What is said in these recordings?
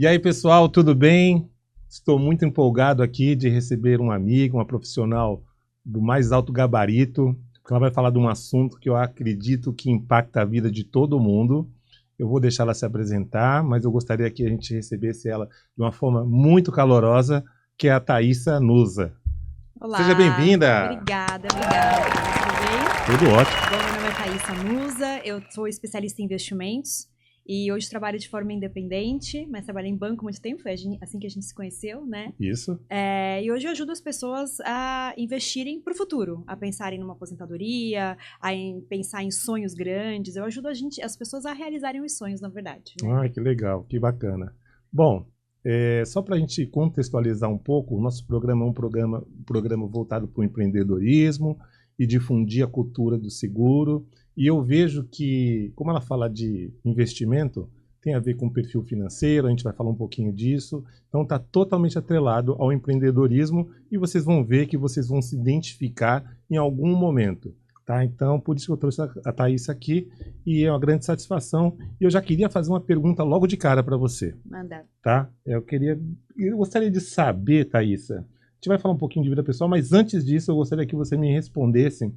E aí, pessoal, tudo bem? Estou muito empolgado aqui de receber um amigo, uma profissional do mais alto gabarito, porque ela vai falar de um assunto que eu acredito que impacta a vida de todo mundo. Eu vou deixar ela se apresentar, mas eu gostaria que a gente recebesse ela de uma forma muito calorosa, que é a Thaísa Nusa. Olá, Seja bem-vinda! obrigada. Tudo bem? Tudo ótimo. Bom, meu nome é Thaísa Nusa, eu sou especialista em investimentos e hoje trabalho de forma independente, mas trabalhei em banco há muito tempo, foi assim que a gente se conheceu, né? Isso. E hoje eu ajudo as pessoas a investirem para o futuro, a pensarem numa aposentadoria, pensar em sonhos grandes. Eu ajudo as pessoas a realizarem os sonhos, na verdade. Né? Ah, que legal, que bacana. Bom, só para a gente contextualizar um pouco, o nosso programa é um programa voltado para o empreendedorismo e difundir a cultura do seguro. E eu vejo que, como ela fala de investimento, tem a ver com perfil financeiro, a gente vai falar um pouquinho disso. Então está totalmente atrelado ao empreendedorismo e vocês vão ver que vocês vão se identificar em algum momento. Tá? Então, por isso que eu trouxe a Thaísa aqui e é uma grande satisfação. E eu já queria fazer uma pergunta logo de cara para você. Manda. Tá? Eu gostaria de saber, Thaísa, a gente vai falar um pouquinho de vida pessoal, mas antes disso eu gostaria que você me respondesse.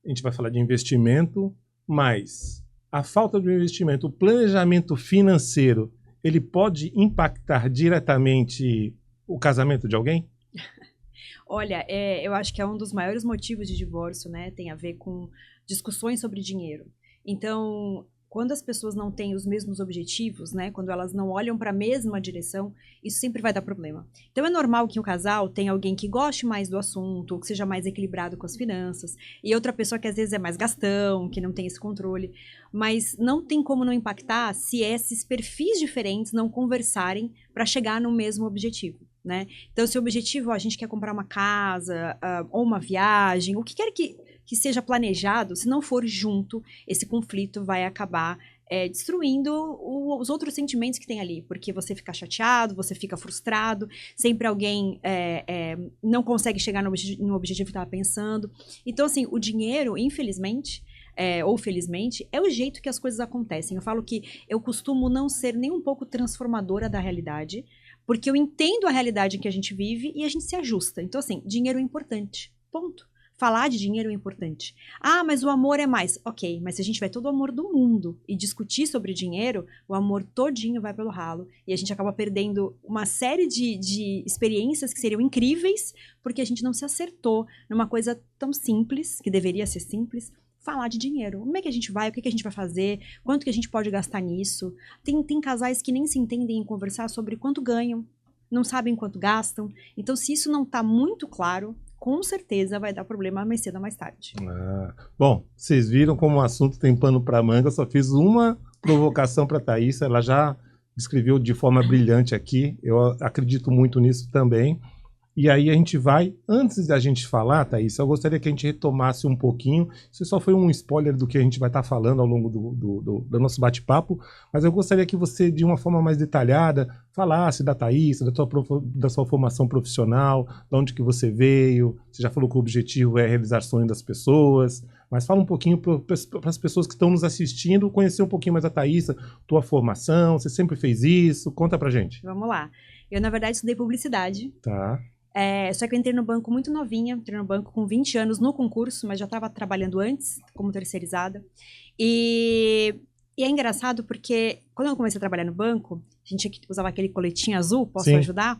A gente vai falar de investimento, mas a falta de investimento, o planejamento financeiro, ele pode impactar diretamente o casamento de alguém? Olha, eu acho que é um dos maiores motivos de divórcio, né? Tem a ver com discussões sobre dinheiro. Então, quando as pessoas não têm os mesmos objetivos, né? Quando elas não olham para a mesma direção, isso sempre vai dar problema. Então, é normal que um casal tenha alguém que goste mais do assunto, ou que seja mais equilibrado com as finanças, e outra pessoa que às vezes é mais gastão, que não tem esse controle. Mas não tem como não impactar se esses perfis diferentes não conversarem para chegar no mesmo objetivo. Né? Então, se o objetivo, a gente quer comprar uma casa, ou uma viagem, o que quer que seja planejado, se não for junto, esse conflito vai acabar destruindo os outros sentimentos que tem ali, porque você fica chateado, você fica frustrado, sempre alguém não consegue chegar no objetivo que estava pensando. Então, assim, o dinheiro, infelizmente, ou felizmente, é o jeito que as coisas acontecem. Eu falo que eu costumo não ser nem um pouco transformadora da realidade, porque eu entendo a realidade em que a gente vive e a gente se ajusta. Então, assim, dinheiro é importante. Ponto. Falar de dinheiro é importante. Ah, mas o amor é mais. Ok, mas se a gente vai todo o amor do mundo e discutir sobre dinheiro, o amor todinho vai pelo ralo. E a gente acaba perdendo uma série de experiências que seriam incríveis, porque a gente não se acertou numa coisa tão simples, que deveria ser simples, falar de dinheiro. Como é que a gente vai? O que a gente vai fazer? Quanto que a gente pode gastar nisso? Tem casais que nem se entendem em conversar sobre quanto ganham, não sabem quanto gastam. Então, se isso não está muito claro, com certeza vai dar problema mais cedo ou mais tarde. Bom, vocês viram como o assunto tem pano para manga. Eu só fiz uma provocação para a Thaísa. Ela já descreveu de forma brilhante aqui. Eu acredito muito nisso também. E aí a gente vai, antes da gente falar, Thaís, eu gostaria que a gente retomasse um pouquinho, isso só foi um spoiler do que a gente vai estar falando ao longo do nosso bate-papo, mas eu gostaria que você, de uma forma mais detalhada, falasse da Thaís, da sua formação profissional, de onde que você veio, você já falou que o objetivo é realizar sonhos das pessoas, mas fala um pouquinho para as pessoas que estão nos assistindo, conhecer um pouquinho mais a Thaís, tua formação, você sempre fez isso, conta pra gente. Vamos lá. Eu, na verdade, estudei publicidade. Tá. Só que eu entrei no banco muito novinha, entrei no banco com 20 anos no concurso, mas já estava trabalhando antes, como terceirizada. E é engraçado porque quando eu comecei a trabalhar no banco, a gente usava aquele coletinho azul, posso Sim. ajudar?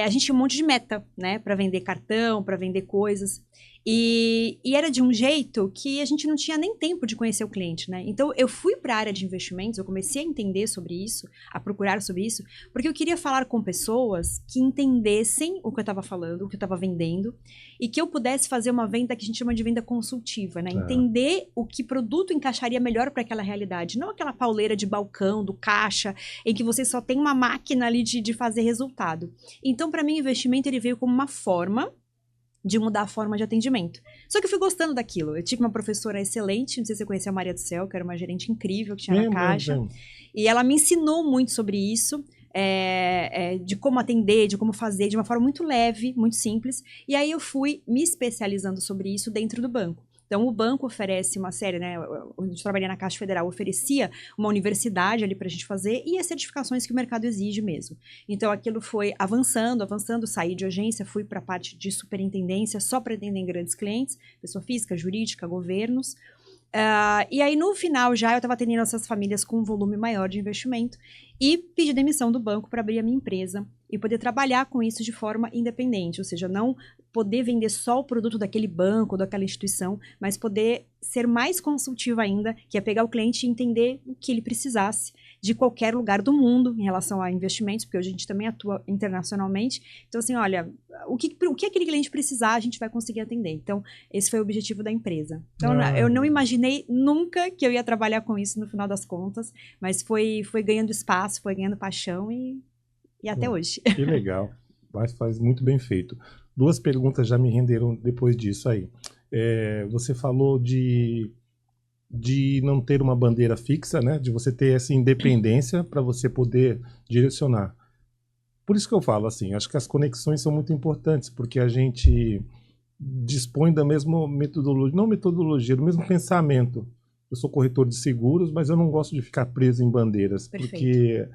A gente tinha um monte de meta, né, para vender cartão, para vender coisas. E era de um jeito que a gente não tinha nem tempo de conhecer o cliente, né? Então, eu fui para a área de investimentos, eu comecei a entender sobre isso, a procurar sobre isso, porque eu queria falar com pessoas que entendessem o que eu estava falando, o que eu estava vendendo, e que eu pudesse fazer uma venda que a gente chama de venda consultiva, né? Entender o que produto encaixaria melhor para aquela realidade, não aquela pauleira de balcão, do caixa, em que você só tem uma máquina ali de fazer resultado. Então, para mim, o investimento ele veio como uma forma de mudar a forma de atendimento. Só que eu fui gostando daquilo. Eu tive uma professora excelente, não sei se você conheceu a Maria do Céu, que era uma gerente incrível que tinha na Caixa. E ela me ensinou muito sobre isso, de como atender, de como fazer, de uma forma muito leve, muito simples. E aí eu fui me especializando sobre isso dentro do banco. Então, o banco oferece uma série, né? Onde eu trabalhei na Caixa Federal, oferecia uma universidade ali para a gente fazer e as certificações que o mercado exige mesmo. Então, aquilo foi avançando, saí de agência, fui para a parte de superintendência, só para atender grandes clientes, pessoa física, jurídica, governos. E aí, no final, já eu estava atendendo essas famílias com um volume maior de investimento e pedi demissão do banco para abrir a minha empresa e poder trabalhar com isso de forma independente, ou seja, não poder vender só o produto daquele banco, daquela instituição, mas poder ser mais consultiva ainda, que é pegar o cliente e entender o que ele precisasse de qualquer lugar do mundo em relação a investimentos, porque hoje a gente também atua internacionalmente. Então, assim, olha, o que aquele cliente precisar, a gente vai conseguir atender. Então, esse foi o objetivo da empresa. Então, eu não imaginei nunca que eu ia trabalhar com isso no final das contas, mas foi ganhando espaço, foi ganhando paixão e até hoje. Que legal. Faz muito bem feito. 2 perguntas já me renderam depois disso aí. Você falou de não ter uma bandeira fixa, né? De você ter essa independência para você poder direcionar. Por isso que eu falo assim, acho que as conexões são muito importantes, porque a gente dispõe da mesma metodologia, não metodologia, do mesmo pensamento. Eu sou corretor de seguros, mas eu não gosto de ficar preso em bandeiras, Perfeito. Porque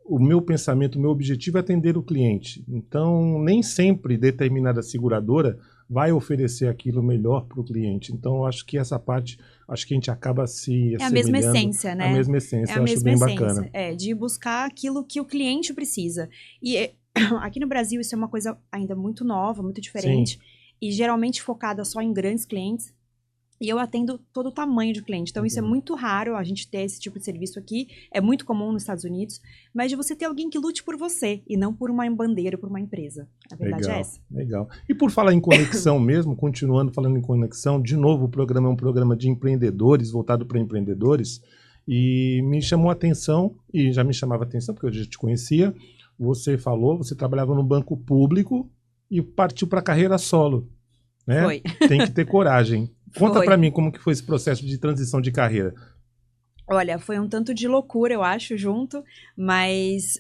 o meu pensamento, o meu objetivo é atender o cliente. Então, nem sempre determinada seguradora vai oferecer aquilo melhor para o cliente. Então, eu acho que essa parte, acho que a gente acaba se É a mesma essência, né? A mesma essência, É a eu acho mesma bem essência, bacana. de buscar aquilo que o cliente precisa. E aqui no Brasil isso é uma coisa ainda muito nova, muito diferente, e geralmente focada só em grandes clientes. E eu atendo todo o tamanho de cliente. Então, isso é muito raro, a gente ter esse tipo de serviço aqui. É muito comum nos Estados Unidos. Mas de você ter alguém que lute por você e não por uma bandeira, por uma empresa. A verdade é essa. Legal. E por falar em conexão mesmo, continuando falando em conexão, de novo, o programa é um programa de empreendedores, voltado para empreendedores. E me chamou a atenção, e já me chamava a atenção, porque eu já te conhecia. Você falou, você trabalhava no banco público e partiu para a carreira solo. Né? Foi. Tem que ter coragem. Conta para mim como que foi esse processo de transição de carreira. Olha, foi um tanto de loucura, eu acho, junto, mas...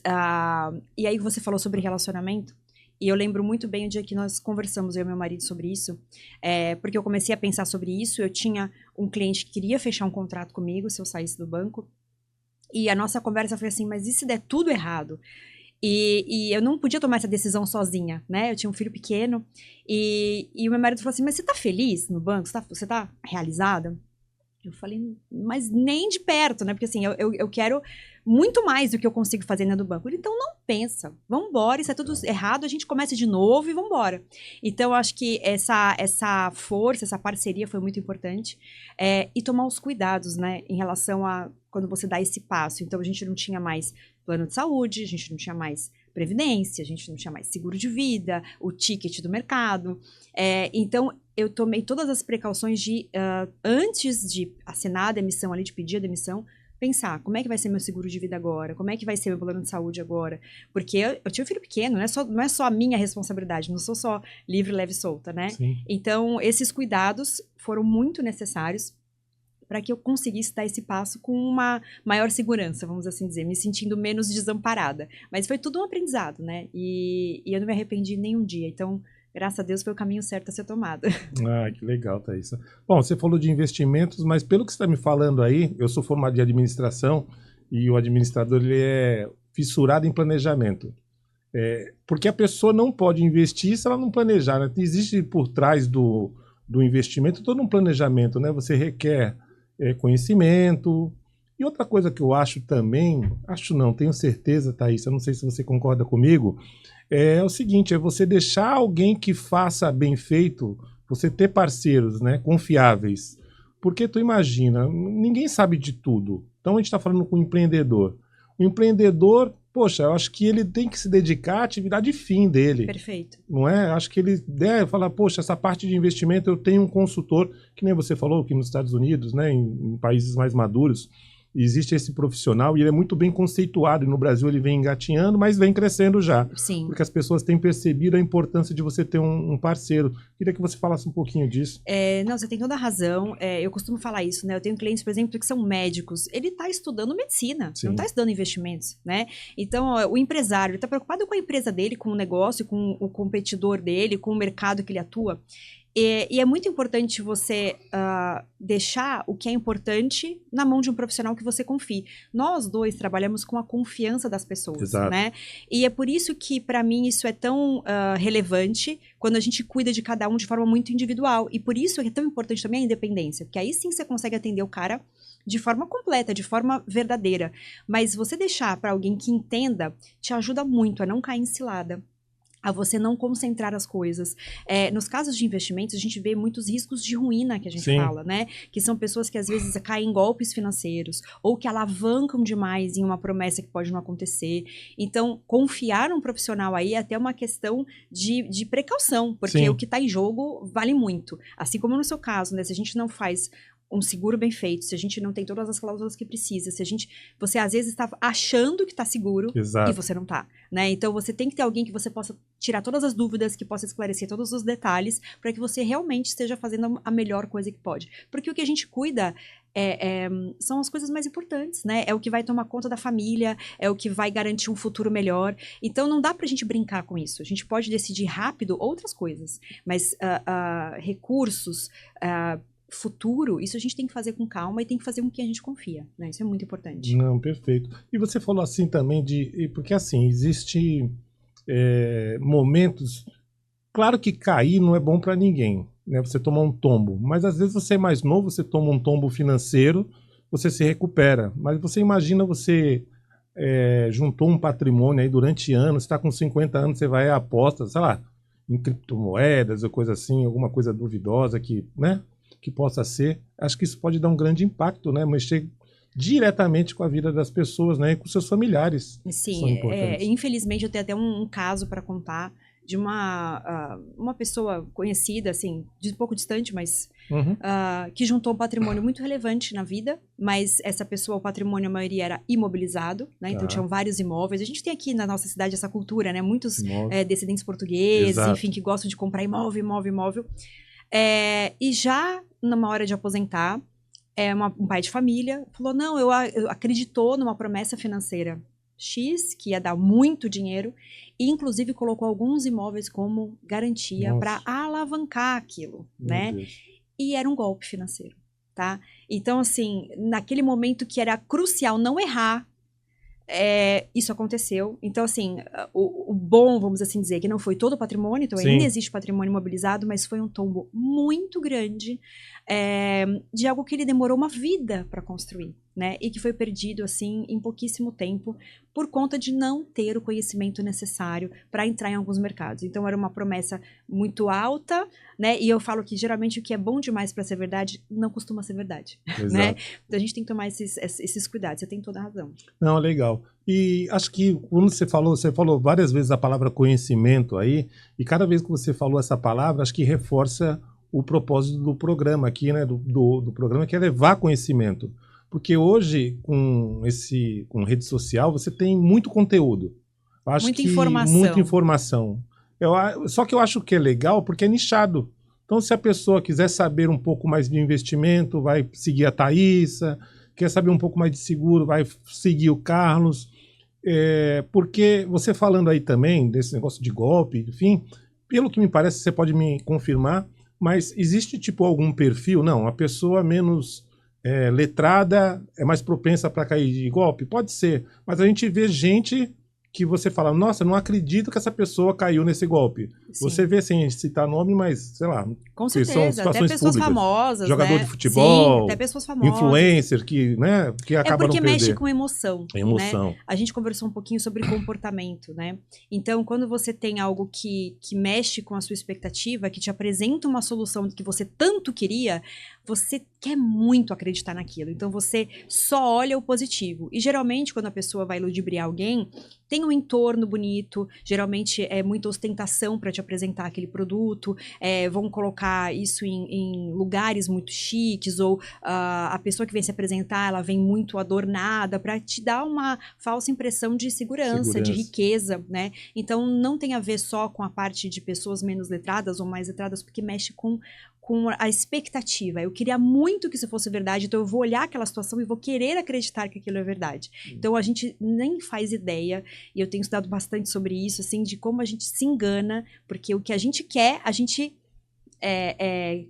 e aí você falou sobre relacionamento, e eu lembro muito bem o dia que nós conversamos, eu e meu marido, sobre isso, porque eu comecei a pensar sobre isso, eu tinha um cliente que queria fechar um contrato comigo, se eu saísse do banco, e a nossa conversa foi assim, mas e se der tudo errado? E eu não podia tomar essa decisão sozinha, né? Eu tinha um filho pequeno. E o meu marido falou assim, mas você tá feliz no banco? Você tá realizada? Eu falei, mas nem de perto, né? Porque assim, eu quero muito mais do que eu consigo fazer dentro do banco. Ele, então não pensa, vambora, isso é tudo errado, a gente começa de novo e vambora. Então eu acho que essa força, essa parceria foi muito importante. E tomar os cuidados, né? Em relação a quando você dá esse passo. Então a gente não tinha mais plano de saúde, a gente não tinha mais previdência, a gente não tinha mais seguro de vida, o ticket do mercado. Então, eu tomei todas as precauções de, antes de assinar a demissão ali, de pedir a demissão, pensar, como é que vai ser meu seguro de vida agora? Como é que vai ser meu plano de saúde agora? Porque eu tinha um filho pequeno, não é só a minha responsabilidade, não sou só livre, leve e solta, né? Sim. Então, esses cuidados foram muito necessários para que eu conseguisse dar esse passo com uma maior segurança, vamos assim dizer, me sentindo menos desamparada. Mas foi tudo um aprendizado, né? E eu não me arrependi nenhum dia. Então, graças a Deus, foi o caminho certo a ser tomado. Que legal, Thaísa. Bom, você falou de investimentos, mas pelo que você está me falando aí, eu sou formado em administração e o administrador ele é fissurado em planejamento. Porque a pessoa não pode investir se ela não planejar, né? Existe por trás do investimento todo um planejamento, né? Você requer conhecimento. E outra coisa que eu acho também, tenho certeza, Thaís, eu não sei se você concorda comigo, é o seguinte, é você deixar alguém que faça bem feito, você ter parceiros, né, confiáveis. Porque tu imagina, ninguém sabe de tudo. Então a gente está falando com o empreendedor. O empreendedor, poxa, eu acho que ele tem que se dedicar à atividade fim dele. Perfeito. Não é? Acho que ele deve falar, poxa, essa parte de investimento eu tenho um consultor, que nem você falou, que nos Estados Unidos, né, em países mais maduros, existe esse profissional e ele é muito bem conceituado. E no Brasil ele vem engatinhando, mas vem crescendo já. Sim. Porque as pessoas têm percebido a importância de você ter um parceiro. Queria que você falasse um pouquinho disso. Não, você tem toda a razão. Eu costumo falar isso, né? Eu tenho clientes, por exemplo, que são médicos. Ele está estudando medicina, Sim. não está estudando investimentos, né? Então, o empresário está preocupado com a empresa dele, com o negócio, com o competidor dele, com o mercado que ele atua. E é muito importante você deixar o que é importante na mão de um profissional que você confie. Nós dois trabalhamos com a confiança das pessoas, Exato. né? E é por isso que, para mim, isso é tão relevante quando a gente cuida de cada um de forma muito individual. E por isso é tão importante também a independência, porque aí sim você consegue atender o cara de forma completa, de forma verdadeira. Mas você deixar para alguém que entenda te ajuda muito a não cair em cilada, a você não concentrar as coisas. Nos casos de investimentos, a gente vê muitos riscos de ruína que a gente fala, né? Que são pessoas que às vezes caem em golpes financeiros ou que alavancam demais em uma promessa que pode não acontecer. Então, confiar num profissional aí é até uma questão de precaução, porque o que está em jogo vale muito. Assim como no seu caso, né? Se a gente não faz um seguro bem feito, se a gente não tem todas as cláusulas que precisa, você às vezes está achando que está seguro e você não está, né? Então você tem que ter alguém que você possa tirar todas as dúvidas, que possa esclarecer todos os detalhes, para que você realmente esteja fazendo a melhor coisa que pode. Porque o que a gente cuida são as coisas mais importantes, né? É o que vai tomar conta da família, é o que vai garantir um futuro melhor. Então não dá pra gente brincar com isso. A gente pode decidir rápido outras coisas, mas recursos, futuro, isso a gente tem que fazer com calma e tem que fazer com quem a gente confia, né? Isso é muito importante. Não, perfeito. E você falou assim também porque assim, existe momentos, claro que cair não é bom para ninguém, né? Você tomar um tombo, mas às vezes você é mais novo, você toma um tombo financeiro, você se recupera, mas você imagina você juntou um patrimônio aí durante anos, está com 50 anos, você vai à aposta, sei lá, em criptomoedas ou coisa assim, alguma coisa duvidosa que, né? Que possa ser, acho que isso pode dar um grande impacto, né? Mexer diretamente com a vida das pessoas, né? E com seus familiares. Sim, infelizmente eu tenho até um caso para contar de uma pessoa conhecida, assim, de um pouco distante, mas que juntou um patrimônio muito relevante na vida, mas essa pessoa, o patrimônio, a maioria era imobilizado, né? Então tinham vários imóveis. A gente tem aqui na nossa cidade essa cultura, né? Muitos descendentes portugueses, enfim, que gostam de comprar imóvel. E já numa hora de aposentar, um pai de família falou, não, eu acreditou numa promessa financeira X, que ia dar muito dinheiro, e inclusive colocou alguns imóveis como garantia para alavancar aquilo, né? Deus. E era um golpe financeiro, tá? Então, assim, naquele momento que era crucial não errar, isso aconteceu. Então, assim, o bom, vamos assim dizer, que não foi todo o patrimônio, então ainda existe patrimônio imobilizado, mas foi um tombo muito grande de algo que ele demorou uma vida para construir, né? E que foi perdido, assim, em pouquíssimo tempo, por conta de não ter o conhecimento necessário para entrar em alguns mercados. Então, era uma promessa muito alta, né? E eu falo que, geralmente, o que é bom demais para ser verdade, não costuma ser verdade, né? Então, a gente tem que tomar esses cuidados. Você tem toda a razão. Não, legal. E acho que quando você falou várias vezes a palavra conhecimento aí, e cada vez que você falou essa palavra, acho que reforça o propósito do programa aqui, né? Do programa, que é levar conhecimento. Porque hoje, com rede social, você tem muito conteúdo. Muita informação. Só que eu acho que é legal porque é nichado. Então, se a pessoa quiser saber um pouco mais de investimento, vai seguir a Thaísa. Quer saber um pouco mais de seguro, vai seguir o Carlos. Porque você falando aí também desse negócio de golpe, enfim, pelo que me parece, você pode me confirmar, mas existe tipo algum perfil? Não, a pessoa menos letrada é mais propensa para cair de golpe? Pode ser, mas a gente vê gente que você fala, nossa, não acredito que essa pessoa caiu nesse golpe. Sim. Você vê sem citar nome, mas, sei lá, com certeza, são até pessoas públicas, famosas, jogador né? de futebol, sim, até pessoas famosas, influencer que acaba porque não perder. mexe com emoção, né? A gente conversou um pouquinho sobre comportamento, né? Então, quando você tem algo que mexe com a sua expectativa, que te apresenta uma solução que você tanto queria, você quer muito acreditar naquilo. Então, você só olha o positivo. E, geralmente, quando a pessoa vai ludibriar alguém, tem um entorno bonito, geralmente é muita ostentação para te apresentar aquele produto, vão colocar isso em lugares muito chiques, ou a pessoa que vem se apresentar, ela vem muito adornada para te dar uma falsa impressão de segurança, de riqueza, né? Então, não tem a ver só com a parte de pessoas menos letradas ou mais letradas, porque mexe com a expectativa. Eu queria muito que isso fosse verdade, então eu vou olhar aquela situação e vou querer acreditar que aquilo é verdade. Então, a gente nem faz ideia, e eu tenho estudado bastante sobre isso, assim, de como a gente se engana, porque o que a gente quer, a gente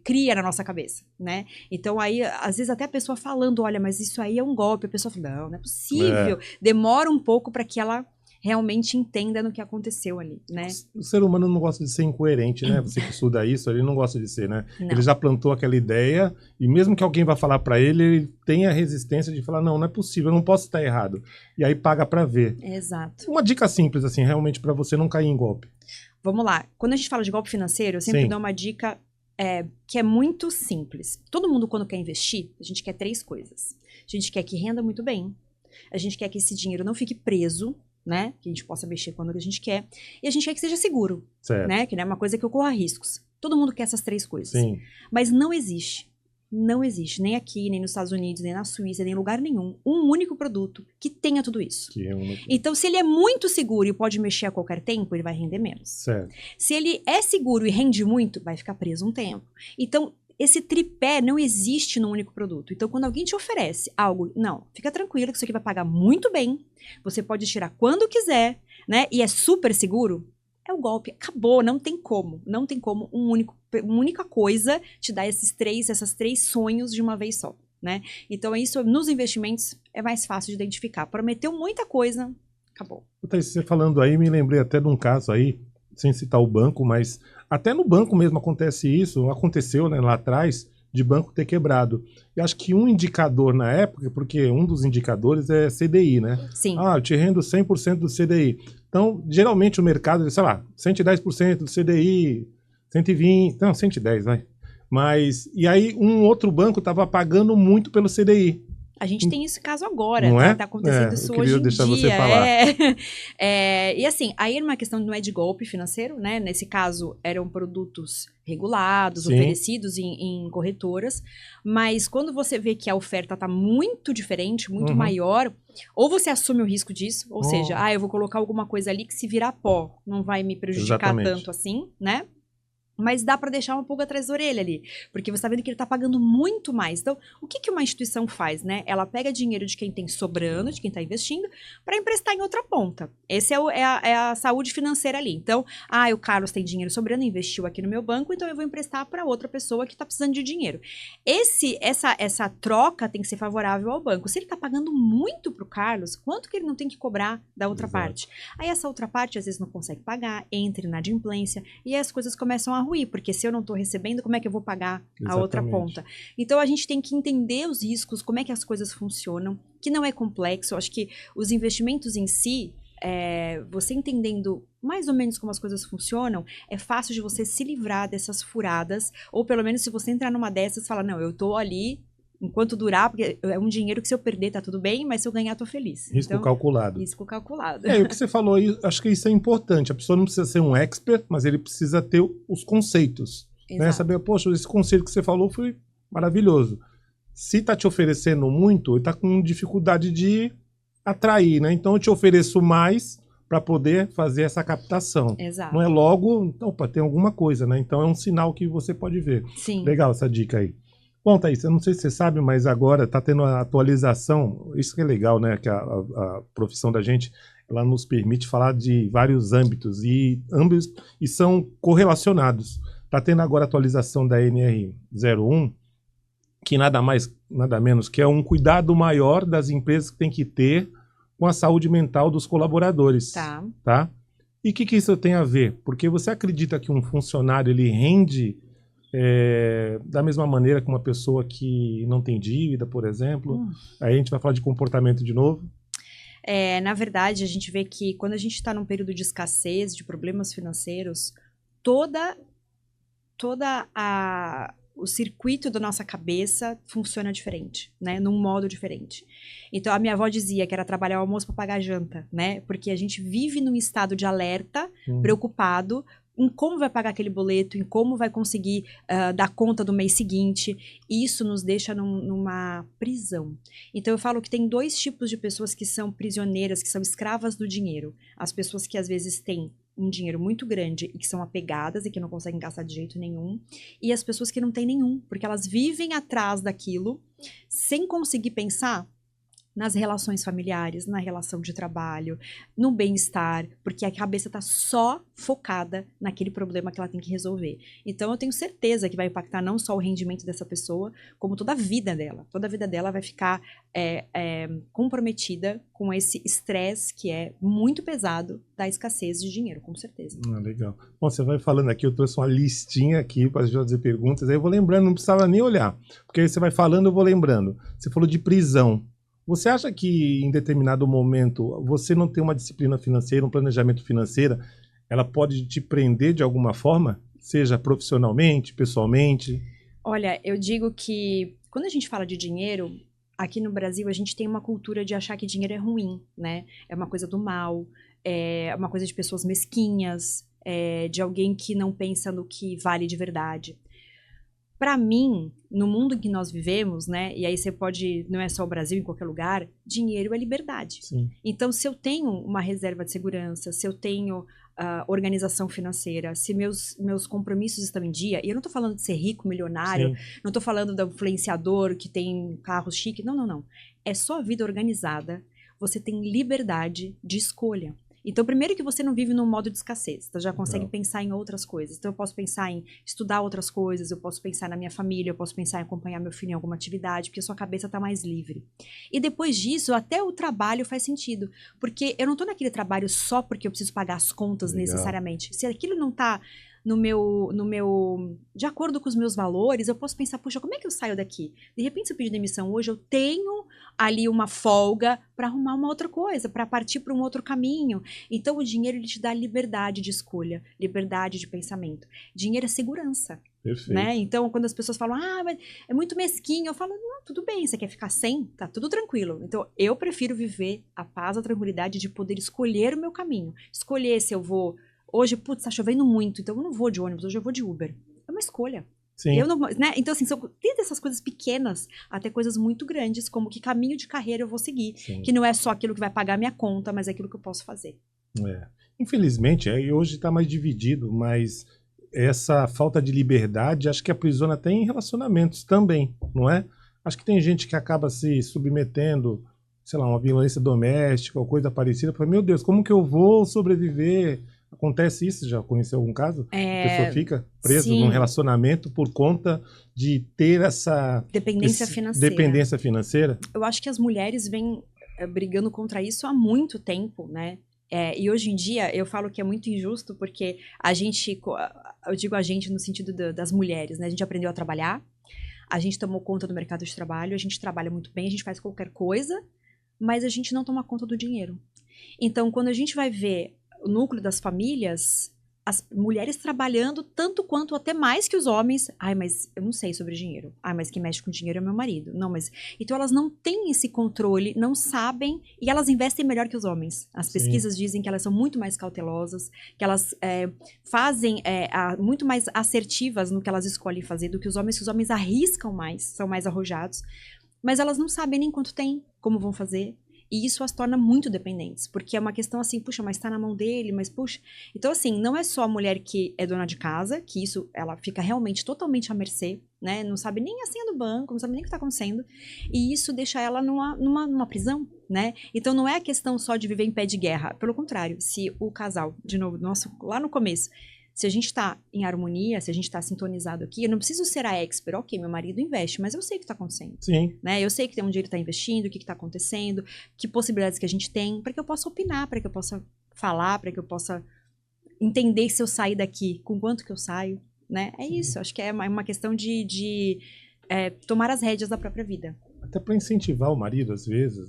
cria na nossa cabeça, né? Então aí, às vezes até a pessoa falando, olha, mas isso aí é um golpe, a pessoa fala, não, não é possível. Demora um pouco para que ela realmente entenda no que aconteceu ali, né? O ser humano não gosta de ser incoerente, né? Você que estuda isso, ele não gosta de ser, né? Não. Ele já plantou aquela ideia e mesmo que alguém vá falar para ele, ele tem a resistência de falar, não, não é possível, eu não posso estar errado. E aí paga para ver. Exato. Uma dica simples, assim, realmente para você não cair em golpe. Vamos lá. Quando a gente fala de golpe financeiro, eu sempre dou uma dica que é muito simples. Todo mundo, quando quer investir, a gente quer 3 coisas. A gente quer que renda muito bem. A gente quer que esse dinheiro não fique preso, né? Que a gente possa mexer quando a gente quer. E a gente quer que seja seguro, né? Que não é uma coisa que ocorra riscos. Todo mundo quer essas 3 coisas. Sim. Mas não existe. Não existe, nem aqui, nem nos Estados Unidos, nem na Suíça, nem em lugar nenhum, um único produto que tenha tudo isso. Então, se ele é muito seguro e pode mexer a qualquer tempo, ele vai render menos. Certo. Se ele é seguro e rende muito, vai ficar preso um tempo. Então, esse tripé não existe num único produto. Então, quando alguém te oferece algo, não, fica tranquilo que isso aqui vai pagar muito bem, você pode tirar quando quiser, né? E é super seguro, é o golpe. Acabou, não tem como. Não tem como uma única coisa te dar essas três sonhos de uma vez só, né? Então, isso nos investimentos é mais fácil de identificar. Prometeu muita coisa, acabou. Você falando aí, me lembrei até de um caso aí, sem citar o banco, mas até no banco mesmo acontece isso, aconteceu, né, lá atrás, de banco ter quebrado. Eu acho que um indicador na época, porque um dos indicadores é CDI, né? Sim. Ah, eu te rendo 100% do CDI. Então, geralmente o mercado, sei lá, 110% do CDI, 120, não, 110, vai. Mas, e aí um outro banco estava pagando muito pelo CDI. A gente tem esse caso agora, não tá? Tá acontecendo isso hoje em deixar dia. Você falar. E assim, aí era uma questão não é de golpe financeiro, né? Nesse caso, eram produtos regulados, Sim. oferecidos em corretoras, mas quando você vê que a oferta tá muito diferente, muito maior, ou você assume o risco disso, ou seja, eu vou colocar alguma coisa ali que se virar pó, não vai me prejudicar tanto assim, né? Mas dá para deixar um pouco atrás da orelha ali, porque você está vendo que ele está pagando muito mais. Então, o que uma instituição faz, né? Ela pega dinheiro de quem tem sobrando, de quem está investindo, para emprestar em outra ponta. Esse é a saúde financeira ali. Então, o Carlos tem dinheiro sobrando, investiu aqui no meu banco, então eu vou emprestar para outra pessoa que está precisando de dinheiro. Essa troca tem que ser favorável ao banco. Se ele está pagando muito para o Carlos, quanto que ele não tem que cobrar da outra parte? Aí essa outra parte, às vezes, não consegue pagar, entra em inadimplência, e aí as coisas começam a ruir, porque se eu não estou recebendo, como é que eu vou pagar a outra ponta? Então, a gente tem que entender os riscos, como é que as coisas funcionam, que não é complexo. Eu acho que os investimentos em si, você entendendo mais ou menos como as coisas funcionam, é fácil de você se livrar dessas furadas, ou pelo menos se você entrar numa dessas, fala, não, eu estou ali enquanto durar, porque é um dinheiro que se eu perder tá tudo bem, mas se eu ganhar tô feliz. Risco calculado. Risco calculado. O que você falou aí, acho que isso é importante. A pessoa não precisa ser um expert, mas ele precisa ter os conceitos. Né? Saber, poxa, esse conceito que você falou foi maravilhoso. Se tá te oferecendo muito, ele tá com dificuldade de atrair, né? Então eu te ofereço mais para poder fazer essa captação. Exato. Não é logo, opa, tem alguma coisa, né? Então é um sinal que você pode ver. Sim. Legal essa dica aí. Bom, Thaís, eu não sei se você sabe, mas agora está tendo a atualização, isso que é legal, né, que a profissão da gente, ela nos permite falar de vários âmbitos, e ambos são correlacionados. Está tendo agora a atualização da NR01, que nada mais, nada menos, que é um cuidado maior das empresas que tem que ter com a saúde mental dos colaboradores. Tá? E o que isso tem a ver? Porque você acredita que um funcionário, ele rende da mesma maneira que uma pessoa que não tem dívida, por exemplo? Aí a gente vai falar de comportamento de novo. Na verdade, a gente vê que quando a gente está num período de escassez, de problemas financeiros, toda o circuito da nossa cabeça funciona diferente, né? Num modo diferente. Então, a minha avó dizia que era trabalhar o almoço para pagar a janta, né? Porque a gente vive num estado de alerta, preocupado, em como vai pagar aquele boleto, em como vai conseguir dar conta do mês seguinte. Isso nos deixa numa prisão. Então, eu falo que tem 2 tipos de pessoas que são prisioneiras, que são escravas do dinheiro. As pessoas que, às vezes, têm um dinheiro muito grande e que são apegadas e que não conseguem gastar de jeito nenhum. E as pessoas que não têm nenhum, porque elas vivem atrás daquilo sem conseguir pensar nas relações familiares, na relação de trabalho, no bem-estar, porque a cabeça está só focada naquele problema que ela tem que resolver. Então, eu tenho certeza que vai impactar não só o rendimento dessa pessoa, como toda a vida dela. Toda a vida dela vai ficar comprometida com esse estresse que é muito pesado da escassez de dinheiro, com certeza. Legal. Bom, você vai falando aqui, eu trouxe uma listinha aqui para fazer perguntas, aí eu vou lembrando, não precisava nem olhar, porque aí você vai falando, eu vou lembrando. Você falou de prisão. Você acha que em determinado momento você não tem uma disciplina financeira, um planejamento financeiro, ela pode te prender de alguma forma? Seja profissionalmente, pessoalmente? Olha, eu digo que quando a gente fala de dinheiro, aqui no Brasil a gente tem uma cultura de achar que dinheiro é ruim, né? É uma coisa do mal, é uma coisa de pessoas mesquinhas, de alguém que não pensa no que vale de verdade. Para mim, no mundo em que nós vivemos, né, e aí você pode, não é só o Brasil, em qualquer lugar, dinheiro é liberdade. Sim. Então, se eu tenho uma reserva de segurança, se eu tenho organização financeira, se meus compromissos estão em dia, e eu não estou falando de ser rico, milionário, Sim. não estou falando do influenciador que tem carros chiques, não. É só a vida organizada, você tem liberdade de escolha. Então, primeiro que você não vive num modo de escassez, você já consegue pensar em outras coisas. Então, eu posso pensar em estudar outras coisas, eu posso pensar na minha família, eu posso pensar em acompanhar meu filho em alguma atividade, porque a sua cabeça está mais livre. E depois disso, até o trabalho faz sentido, porque eu não estou naquele trabalho só porque eu preciso pagar as contas necessariamente. Se aquilo não está de acordo com os meus valores, eu posso pensar, puxa, como é que eu saio daqui? De repente, se eu pedir demissão hoje, eu tenho ali uma folga para arrumar uma outra coisa, para partir para um outro caminho. Então, o dinheiro, ele te dá liberdade de escolha, liberdade de pensamento. Dinheiro é segurança. Perfeito. Né? Então, quando as pessoas falam, mas é muito mesquinho, eu falo, não, tudo bem, você quer ficar sem? Tá tudo tranquilo. Então, eu prefiro viver a paz, a tranquilidade de poder escolher o meu caminho. Escolher se eu vou... Hoje, putz, tá chovendo muito, então eu não vou de ônibus, hoje eu vou de Uber. É uma escolha. Sim. Eu não, né? Então, assim, são desde essas coisas pequenas até coisas muito grandes, como que caminho de carreira eu vou seguir. Sim. Que não é só aquilo que vai pagar a minha conta, mas é aquilo que eu posso fazer. Infelizmente, hoje está mais dividido, mas essa falta de liberdade acho que aprisiona até em relacionamentos também, não é? Acho que tem gente que acaba se submetendo, sei lá, uma violência doméstica ou coisa parecida, para meu Deus, como que eu vou sobreviver? Acontece isso? Já conheceu algum caso? A pessoa fica presa num relacionamento por conta de ter essa dependência financeira? Eu acho que as mulheres vêm brigando contra isso há muito tempo, né? E hoje em dia eu falo que é muito injusto porque a gente, eu digo a gente no sentido das mulheres, né? A gente aprendeu a trabalhar, a gente tomou conta do mercado de trabalho, a gente trabalha muito bem, a gente faz qualquer coisa, mas a gente não toma conta do dinheiro. Então, quando a gente vai ver o núcleo das famílias, as mulheres trabalhando tanto quanto até mais que os homens. Ai, mas eu não sei sobre dinheiro. Ai, mas quem mexe com dinheiro é meu marido. Não, mas... Então elas não têm esse controle, não sabem, e elas investem melhor que os homens. As pesquisas dizem que elas são muito mais cautelosas, que elas fazem muito mais assertivas no que elas escolhem fazer do que os homens arriscam mais, são mais arrojados. Mas elas não sabem nem quanto tem, como vão fazer. E isso as torna muito dependentes, porque é uma questão assim, puxa, mas tá na mão dele, mas puxa... Então, assim, não é só a mulher que é dona de casa, que isso, ela fica realmente totalmente à mercê, né? Não sabe nem a senha do banco, não sabe nem o que tá acontecendo. E isso deixa ela numa prisão, né? Então, não é a questão só de viver em pé de guerra. Pelo contrário, se o casal, de novo, lá no começo... Se a gente está em harmonia, se a gente está sintonizado aqui, eu não preciso ser a expert. Ok, meu marido investe, mas eu sei o que está acontecendo. Sim. Né? Eu sei que tem onde ele está investindo, o que está acontecendo, que possibilidades que a gente tem, para que eu possa opinar, para que eu possa falar, para que eu possa entender se eu sair daqui, com quanto que eu saio. Né? É isso, acho que é uma questão de tomar as rédeas da própria vida. Até para incentivar o marido, às vezes.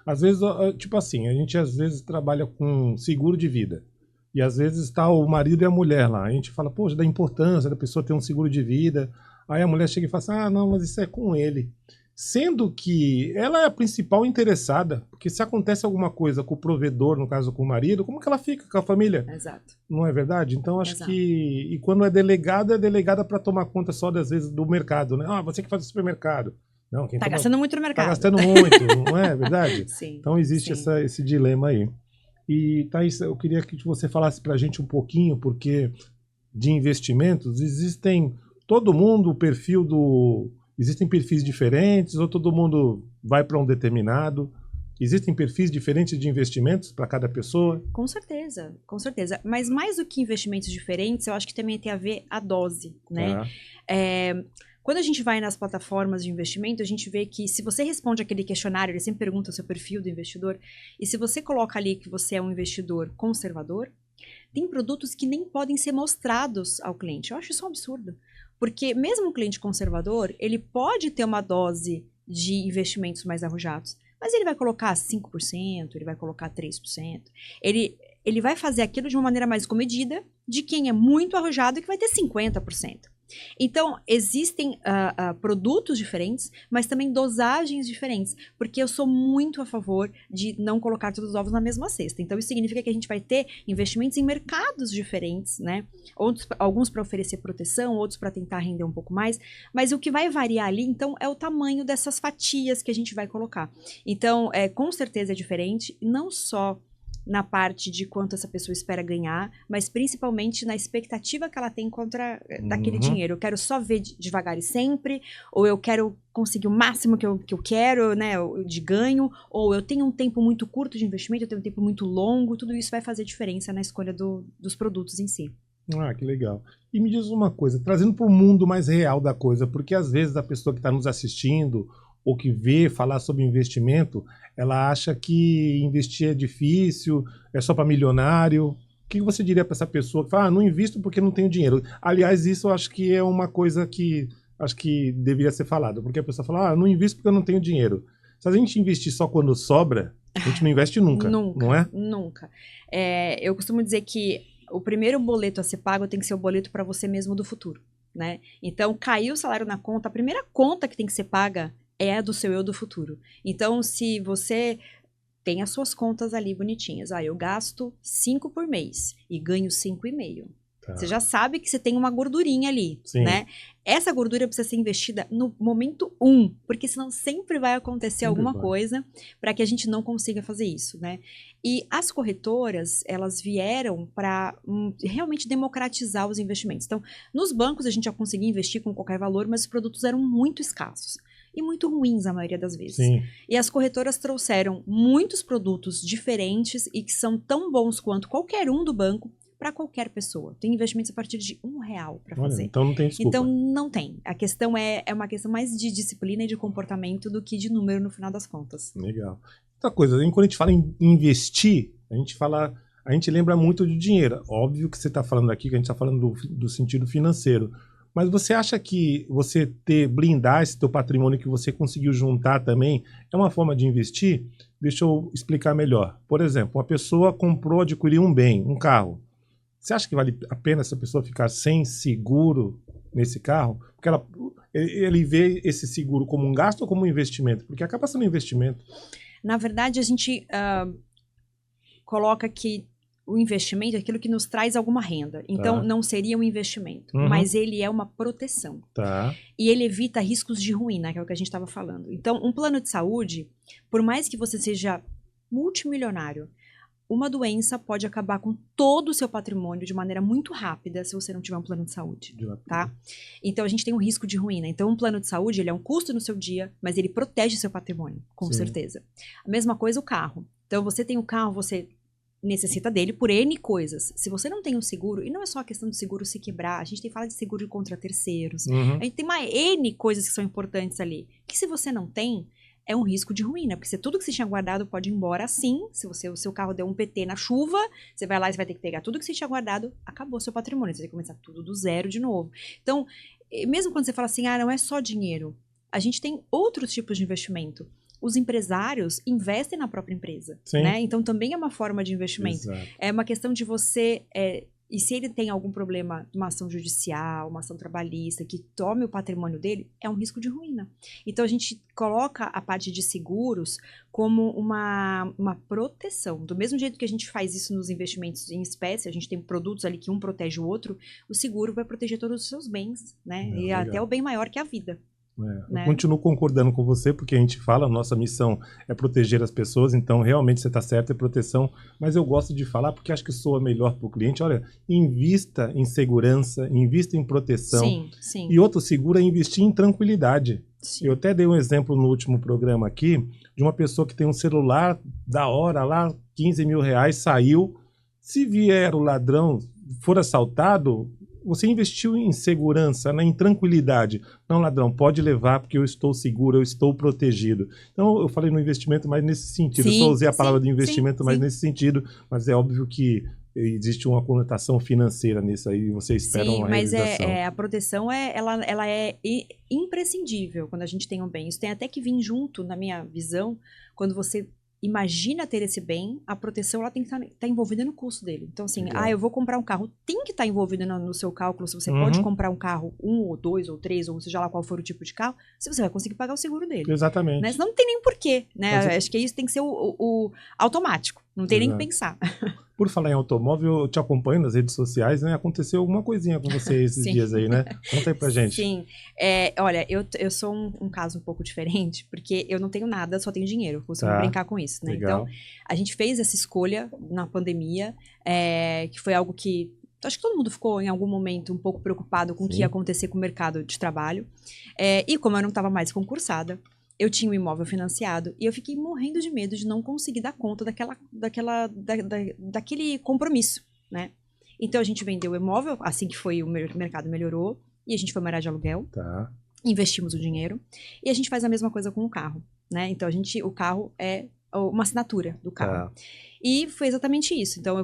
Às vezes, tipo assim, a gente às vezes trabalha com seguro de vida. E às vezes está o marido e a mulher lá. A gente fala, poxa, da importância da pessoa ter um seguro de vida. Aí a mulher chega e fala assim, não, mas isso é com ele. Sendo que ela é a principal interessada, porque se acontece alguma coisa com o provedor, no caso com o marido, como que ela fica com a família? Exato. Não é verdade? Então acho que... E quando é delegada para tomar conta só, às vezes, do mercado, né? Você que faz o supermercado. Não, quem gastando muito no mercado. Tá gastando muito, não é verdade? Sim. Então existe esse dilema aí. E, Thaís, eu queria que você falasse para a gente um pouquinho, porque de investimentos existem... Todo mundo, existem perfis diferentes, ou todo mundo vai para um determinado? Existem perfis diferentes de investimentos para cada pessoa? Com certeza, com certeza. Mas mais do que investimentos diferentes, eu acho que também tem a ver a dose, né? Tá. Quando a gente vai nas plataformas de investimento, a gente vê que se você responde aquele questionário, ele sempre pergunta o seu perfil do investidor, e se você coloca ali que você é um investidor conservador, tem produtos que nem podem ser mostrados ao cliente. Eu acho isso um absurdo. Porque mesmo um cliente conservador, ele pode ter uma dose de investimentos mais arrojados, mas ele vai colocar 5%, ele vai colocar 3%. Ele vai fazer aquilo de uma maneira mais comedida de quem é muito arrojado e que vai ter 50%. Então, existem produtos diferentes, mas também dosagens diferentes, porque eu sou muito a favor de não colocar todos os ovos na mesma cesta. Então, isso significa que a gente vai ter investimentos em mercados diferentes, né? Alguns para oferecer proteção, outros para tentar render um pouco mais, mas o que vai variar ali, então, é o tamanho dessas fatias que a gente vai colocar. Então, com certeza é diferente, não só na parte de quanto essa pessoa espera ganhar, mas principalmente na expectativa que ela tem contra daquele dinheiro. Eu quero só ver devagar e sempre, ou eu quero conseguir o máximo que eu quero, né, de ganho, ou eu tenho um tempo muito curto de investimento, eu tenho um tempo muito longo, tudo isso vai fazer diferença na escolha dos produtos em si. Ah, que legal. E me diz uma coisa, trazendo para o mundo mais real da coisa, porque às vezes a pessoa que está nos assistindo ou que vê falar sobre investimento, ela acha que investir é difícil, é só para milionário. O que você diria para essa pessoa que fala, não invisto porque não tenho dinheiro? Aliás, isso eu acho que é uma coisa que acho que deveria ser falado, porque a pessoa fala, não invisto porque eu não tenho dinheiro. Se a gente investir só quando sobra, a gente não investe nunca, não é? Nunca. Eu costumo dizer que o primeiro boleto a ser pago tem que ser o boleto para você mesmo do futuro, né? Então, caiu o salário na conta, a primeira conta que tem que ser paga é a do seu eu do futuro. Então, se você tem as suas contas ali bonitinhas, eu gasto 5 por mês e ganho 5,5. Tá. Você já sabe que você tem uma gordurinha ali, Sim. né? Essa gordura precisa ser investida no momento 1, porque senão sempre vai acontecer alguma coisa para que a gente não consiga fazer isso, né? E as corretoras, elas vieram para realmente democratizar os investimentos. Então, nos bancos a gente já conseguia investir com qualquer valor, mas os produtos eram muito escassos. E muito ruins a maioria das vezes. Sim. E as corretoras trouxeram muitos produtos diferentes e que são tão bons quanto qualquer um do banco para qualquer pessoa. Tem investimentos a partir de R$1 para fazer. Então não tem desculpa. Então não tem. A questão é uma questão mais de disciplina e de comportamento do que de número no final das contas. Legal. Outra coisa, quando a gente fala em investir, a gente lembra muito de dinheiro. Óbvio que você está falando aqui, que a gente está falando do sentido financeiro. Mas você acha que você blindar esse teu patrimônio que você conseguiu juntar também é uma forma de investir? Deixa eu explicar melhor. Por exemplo, uma pessoa adquiriu um bem, um carro. Você acha que vale a pena essa pessoa ficar sem seguro nesse carro? Porque ele vê esse seguro como um gasto ou como um investimento? Porque acaba sendo um investimento. Na verdade, a gente coloca que o investimento é aquilo que nos traz alguma renda. Então, não seria um investimento. Mas ele é uma proteção. Tá. E ele evita riscos de ruína, que é o que a gente estava falando. Então, um plano de saúde, por mais que você seja multimilionário, uma doença pode acabar com todo o seu patrimônio de maneira muito rápida se você não tiver um plano de saúde, tá? Então, a gente tem um risco de ruína. Então, um plano de saúde, ele é um custo no seu dia, mas ele protege seu patrimônio, com certeza. A mesma coisa o carro. Então, você tem o carro, você necessita dele por N coisas. Se você não tem um seguro, e não é só a questão do seguro se quebrar, a gente tem que falar de seguro contra terceiros, a gente tem mais N coisas que são importantes ali, que se você não tem, é um risco de ruína, porque tudo que você tinha guardado pode ir embora assim, se o seu carro deu um PT na chuva, você vai lá e você vai ter que pegar tudo que você tinha guardado, acabou seu patrimônio, você vai ter que começar tudo do zero de novo. Então, mesmo quando você fala assim, não é só dinheiro, a gente tem outros tipos de investimento. Os empresários investem na própria empresa, né? Então também é uma forma de investimento. Exato. É uma questão de você... e se ele tem algum problema, uma ação judicial, uma ação trabalhista, que tome o patrimônio dele, é um risco de ruína. Então a gente coloca a parte de seguros como uma proteção. Do mesmo jeito que a gente faz isso nos investimentos em espécie, a gente tem produtos ali que um protege o outro, o seguro vai proteger todos os seus bens, né? E até o bem maior que a vida. Eu continuo concordando com você, porque a gente fala, a nossa missão é proteger as pessoas, então realmente você está certo, é proteção, mas eu gosto de falar porque acho que soa melhor para o cliente. Olha, invista em segurança, invista em proteção. Sim, sim. E outro seguro é investir em tranquilidade. Sim. Eu até dei um exemplo no último programa aqui, de uma pessoa que tem um celular da hora lá, 15 mil reais, saiu. Se vier o ladrão, for assaltado, você investiu em segurança, né, em tranquilidade. Não, ladrão, pode levar porque eu estou seguro, eu estou protegido. Então, eu falei no investimento mais nesse sentido. Sim, eu só usei a palavra sim, de investimento sim, mais sim. nesse sentido, mas é óbvio que existe uma conotação financeira nisso aí, você espera uma realização. Sim, mas a proteção, ela é imprescindível quando a gente tem um bem. Isso tem até que vir junto, na minha visão, quando você imagina ter esse bem, a proteção ela tem que estar envolvida no custo dele. Então, assim, eu vou comprar um carro, tem que estar envolvido no seu cálculo se você pode comprar um carro, 1 ou 2 ou 3, ou seja lá qual for o tipo de carro, se você vai conseguir pagar o seguro dele. Exatamente. Né? Senão não tem nem porquê, né? Acho que isso tem que ser o automático, não tem nem que pensar. Por falar em automóvel, eu te acompanho nas redes sociais, né? Aconteceu alguma coisinha com você esses dias aí, né? Conta aí pra gente. Sim. Olha, eu sou um caso um pouco diferente, porque eu não tenho nada, só tenho dinheiro. Costumo brincar com isso, né? Legal. Então, a gente fez essa escolha na pandemia, que foi algo que acho que todo mundo ficou, em algum momento, um pouco preocupado com o que ia acontecer com o mercado de trabalho. E como eu não estava mais concursada, eu tinha um imóvel financiado e eu fiquei morrendo de medo de não conseguir dar conta daquele compromisso, né? Então, a gente vendeu o imóvel, assim que foi o mercado melhorou, e a gente foi morar de aluguel, investimos o dinheiro, e a gente faz a mesma coisa com o carro, né? Então, o carro é uma assinatura do carro. E foi exatamente isso. Então,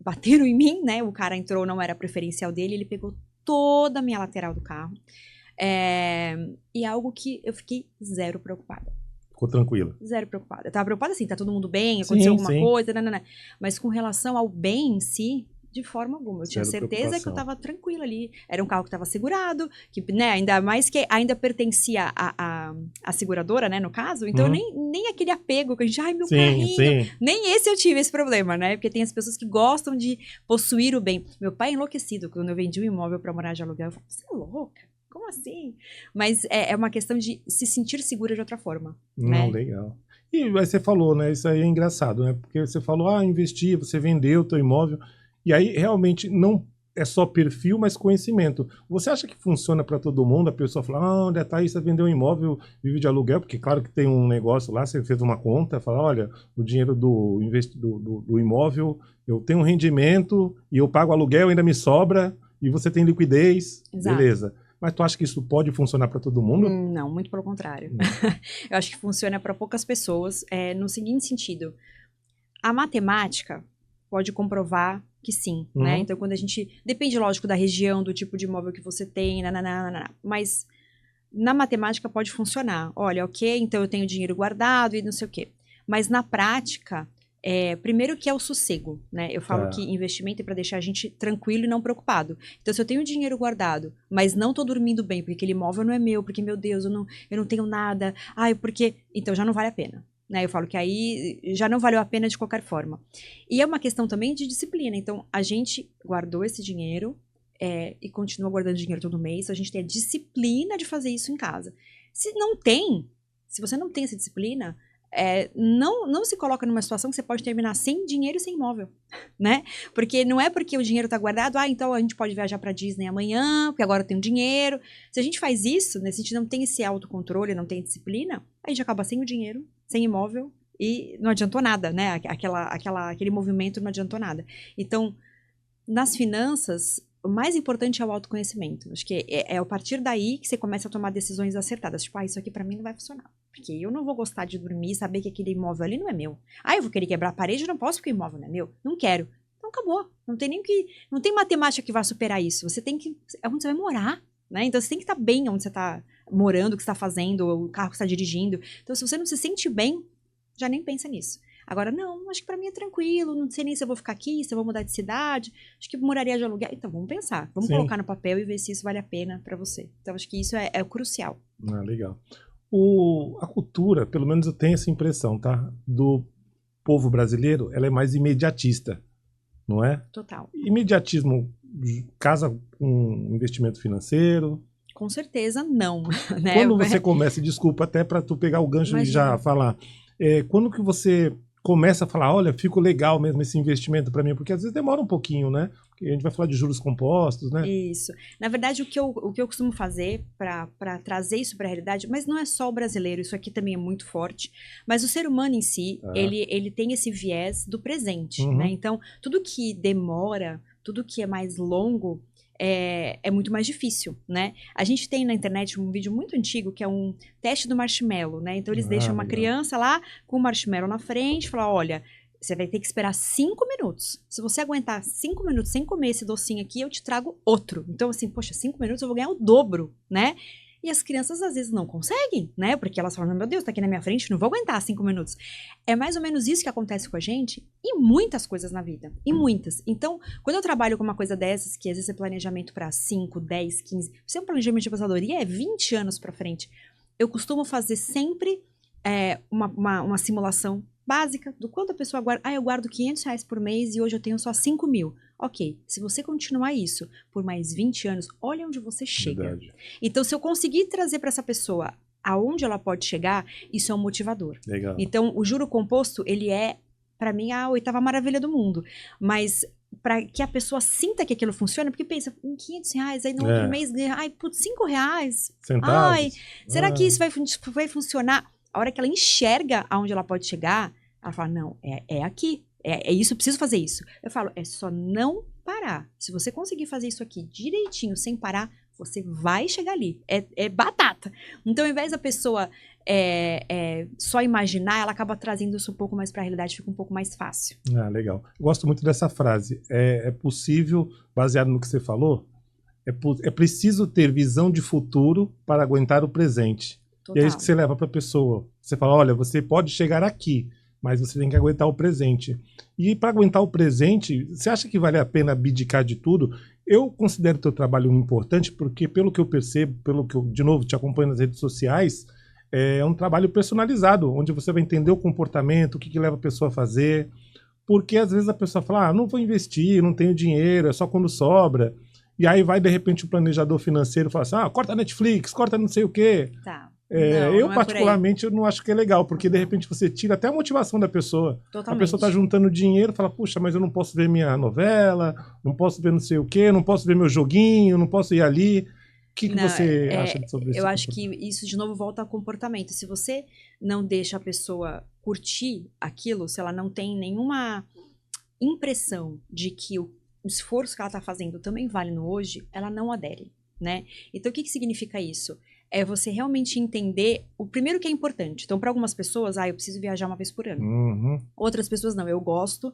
bateram em mim, né? O cara entrou, não era preferencial dele, ele pegou toda a minha lateral do carro. E algo que eu fiquei zero preocupada. Ficou tranquila? Zero preocupada. Eu tava preocupada assim, tá todo mundo bem, aconteceu alguma coisa, mas com relação ao bem em si, de forma alguma. Eu tinha certeza que eu tava tranquila ali. Era um carro que tava segurado, que, né, ainda mais que ainda pertencia à seguradora, né, no caso. Então, nem aquele apego que a gente, meu carrinho, nem esse eu tive esse problema, né? Porque tem as pessoas que gostam de possuir o bem. Meu pai é enlouquecido. Quando eu vendi um imóvel pra morar de aluguel, eu falei, você é louca? Como assim? Mas é uma questão de se sentir segura de outra forma. Né? Legal. E aí você falou, né? Isso aí é engraçado, né? Porque você falou, investir, você vendeu o teu imóvel. E aí, realmente, não é só perfil, mas conhecimento. Você acha que funciona para todo mundo? A pessoa fala, onde tá aí, você vendeu um imóvel, vive de aluguel, porque claro que tem um negócio lá, você fez uma conta, fala, olha, o dinheiro do imóvel, eu tenho um rendimento, e eu pago aluguel, ainda me sobra, e você tem liquidez. Exato. Beleza. Mas tu acha que isso pode funcionar para todo mundo? Não, muito pelo contrário. Eu acho que funciona para poucas pessoas, no seguinte sentido. A matemática pode comprovar que sim, né? Então, quando a gente... Depende, lógico, da região, do tipo de imóvel que você tem, mas na matemática pode funcionar. Olha, ok, então eu tenho dinheiro guardado e não sei o quê. Mas na prática... primeiro que é o sossego, né? Eu falo que investimento é para deixar a gente tranquilo e não preocupado. Então, se eu tenho dinheiro guardado, mas não tô dormindo bem, porque aquele imóvel não é meu, porque, meu Deus, eu não tenho nada, porque... Então, já não vale a pena. Né? Eu falo que aí já não valeu a pena de qualquer forma. E é uma questão também de disciplina. Então, a gente guardou esse dinheiro e continua guardando dinheiro todo mês. A gente tem a disciplina de fazer isso em casa. Se você não tem essa disciplina... não se coloca numa situação que você pode terminar sem dinheiro e sem imóvel, né? Porque não é porque o dinheiro tá guardado, então a gente pode viajar pra Disney amanhã, porque agora eu tenho dinheiro. Se a gente faz isso, né, se a gente não tem esse autocontrole, não tem disciplina, a gente acaba sem o dinheiro, sem imóvel e não adiantou nada, né? Aquele movimento não adiantou nada. Então, nas finanças... O mais importante é o autoconhecimento. Acho que é a partir daí que você começa a tomar decisões acertadas. Tipo, isso aqui pra mim não vai funcionar. Porque eu não vou gostar de dormir e saber que aquele imóvel ali não é meu. Eu vou querer quebrar a parede, eu não posso porque o imóvel não é meu. Não quero. Então acabou. Não tem matemática que vá superar isso. Você tem que... É onde você vai morar, né? Então você tem que estar bem onde você tá morando, o que você tá fazendo, o carro que você tá dirigindo. Então se você não se sente bem, já nem pensa nisso. Agora, não, acho que pra mim é tranquilo, não sei nem se eu vou ficar aqui, se eu vou mudar de cidade, acho que moraria de aluguel. Então, vamos pensar, vamos colocar no papel e ver se isso vale a pena pra você. Então, acho que isso é crucial. Legal. A cultura, pelo menos eu tenho essa impressão, tá? Do povo brasileiro, ela é mais imediatista, não é? Total. Imediatismo casa com investimento financeiro? com certeza não. Né? Quando você começa, desculpa, até para tu pegar o gancho e já falar, quando que você começa a falar, olha, fico legal mesmo esse investimento para mim, porque às vezes demora um pouquinho, né? Porque a gente vai falar de juros compostos, né? Isso. Na verdade, o que eu costumo fazer para trazer isso para a realidade, mas não é só o brasileiro, isso aqui também é muito forte, mas o ser humano em si, ele tem esse viés do presente, né? Então, tudo que demora, tudo que é mais longo, é muito mais difícil, né? A gente tem na internet um vídeo muito antigo que é um teste do marshmallow, né? Então eles deixam uma criança lá com o marshmallow na frente e falam, olha, você vai ter que esperar 5 minutos. Se você aguentar 5 minutos sem comer esse docinho aqui, eu te trago outro. Então assim, poxa, 5 minutos eu vou ganhar o dobro, né? E as crianças às vezes não conseguem, né? Porque elas falam, meu Deus, tá aqui na minha frente, não vou aguentar 5 minutos. É mais ou menos isso que acontece com a gente e muitas coisas na vida. E muitas. Então, quando eu trabalho com uma coisa dessas, que às vezes é planejamento para 5, 10, 15, se é um planejamento de aposentadoria, é 20 anos para frente. Eu costumo fazer sempre uma simulação básica do quanto a pessoa guarda. Eu guardo R$500 por mês e hoje eu tenho só 5 mil. Ok, se você continuar isso por mais 20 anos, olha onde você chega. Verdade. Então, se eu conseguir trazer para essa pessoa aonde ela pode chegar, isso é um motivador. Legal. Então, o juro composto, ele é, para mim, a 8ª maravilha do mundo. Mas para que a pessoa sinta que aquilo funciona, porque pensa, em R$500, aí no outro mês, putz, R$5. Centavos. Será que isso vai funcionar? A hora que ela enxerga aonde ela pode chegar, ela fala, não, é aqui. É isso, eu preciso fazer isso. Eu falo, é só não parar. Se você conseguir fazer isso aqui direitinho, sem parar, você vai chegar ali. É batata. Então, ao invés da pessoa só imaginar, ela acaba trazendo isso um pouco mais para a realidade, fica um pouco mais fácil. Legal. Gosto muito dessa frase. É possível, baseado no que você falou, é preciso ter visão de futuro para aguentar o presente. Total. E é isso que você leva para a pessoa. Você fala, olha, você pode chegar aqui, mas você tem que aguentar o presente. E para aguentar o presente, você acha que vale a pena abdicar de tudo? Eu considero o teu trabalho importante porque, pelo que eu percebo, pelo que eu, de novo, te acompanho nas redes sociais, é um trabalho personalizado, onde você vai entender o comportamento, o que leva a pessoa a fazer. Porque às vezes a pessoa fala, não vou investir, não tenho dinheiro, é só quando sobra. E aí vai, de repente, o planejador financeiro e fala assim, corta a Netflix, corta não sei o quê. Tá. Eu, particularmente, eu não acho que é legal, porque de repente você tira até a motivação da pessoa. Totalmente. A pessoa tá juntando dinheiro, fala, puxa, mas eu não posso ver minha novela, não posso ver não sei o quê, não posso ver meu joguinho, não posso ir ali. O que você acha sobre isso? Eu acho que isso, de novo, volta ao comportamento. Se você não deixa a pessoa curtir aquilo, se ela não tem nenhuma impressão de que o esforço que ela tá fazendo também vale no hoje, ela não adere, né? Então, o que significa isso? É você realmente entender o primeiro que é importante. Então, para algumas pessoas, eu preciso viajar uma vez por ano. Outras pessoas não, eu gosto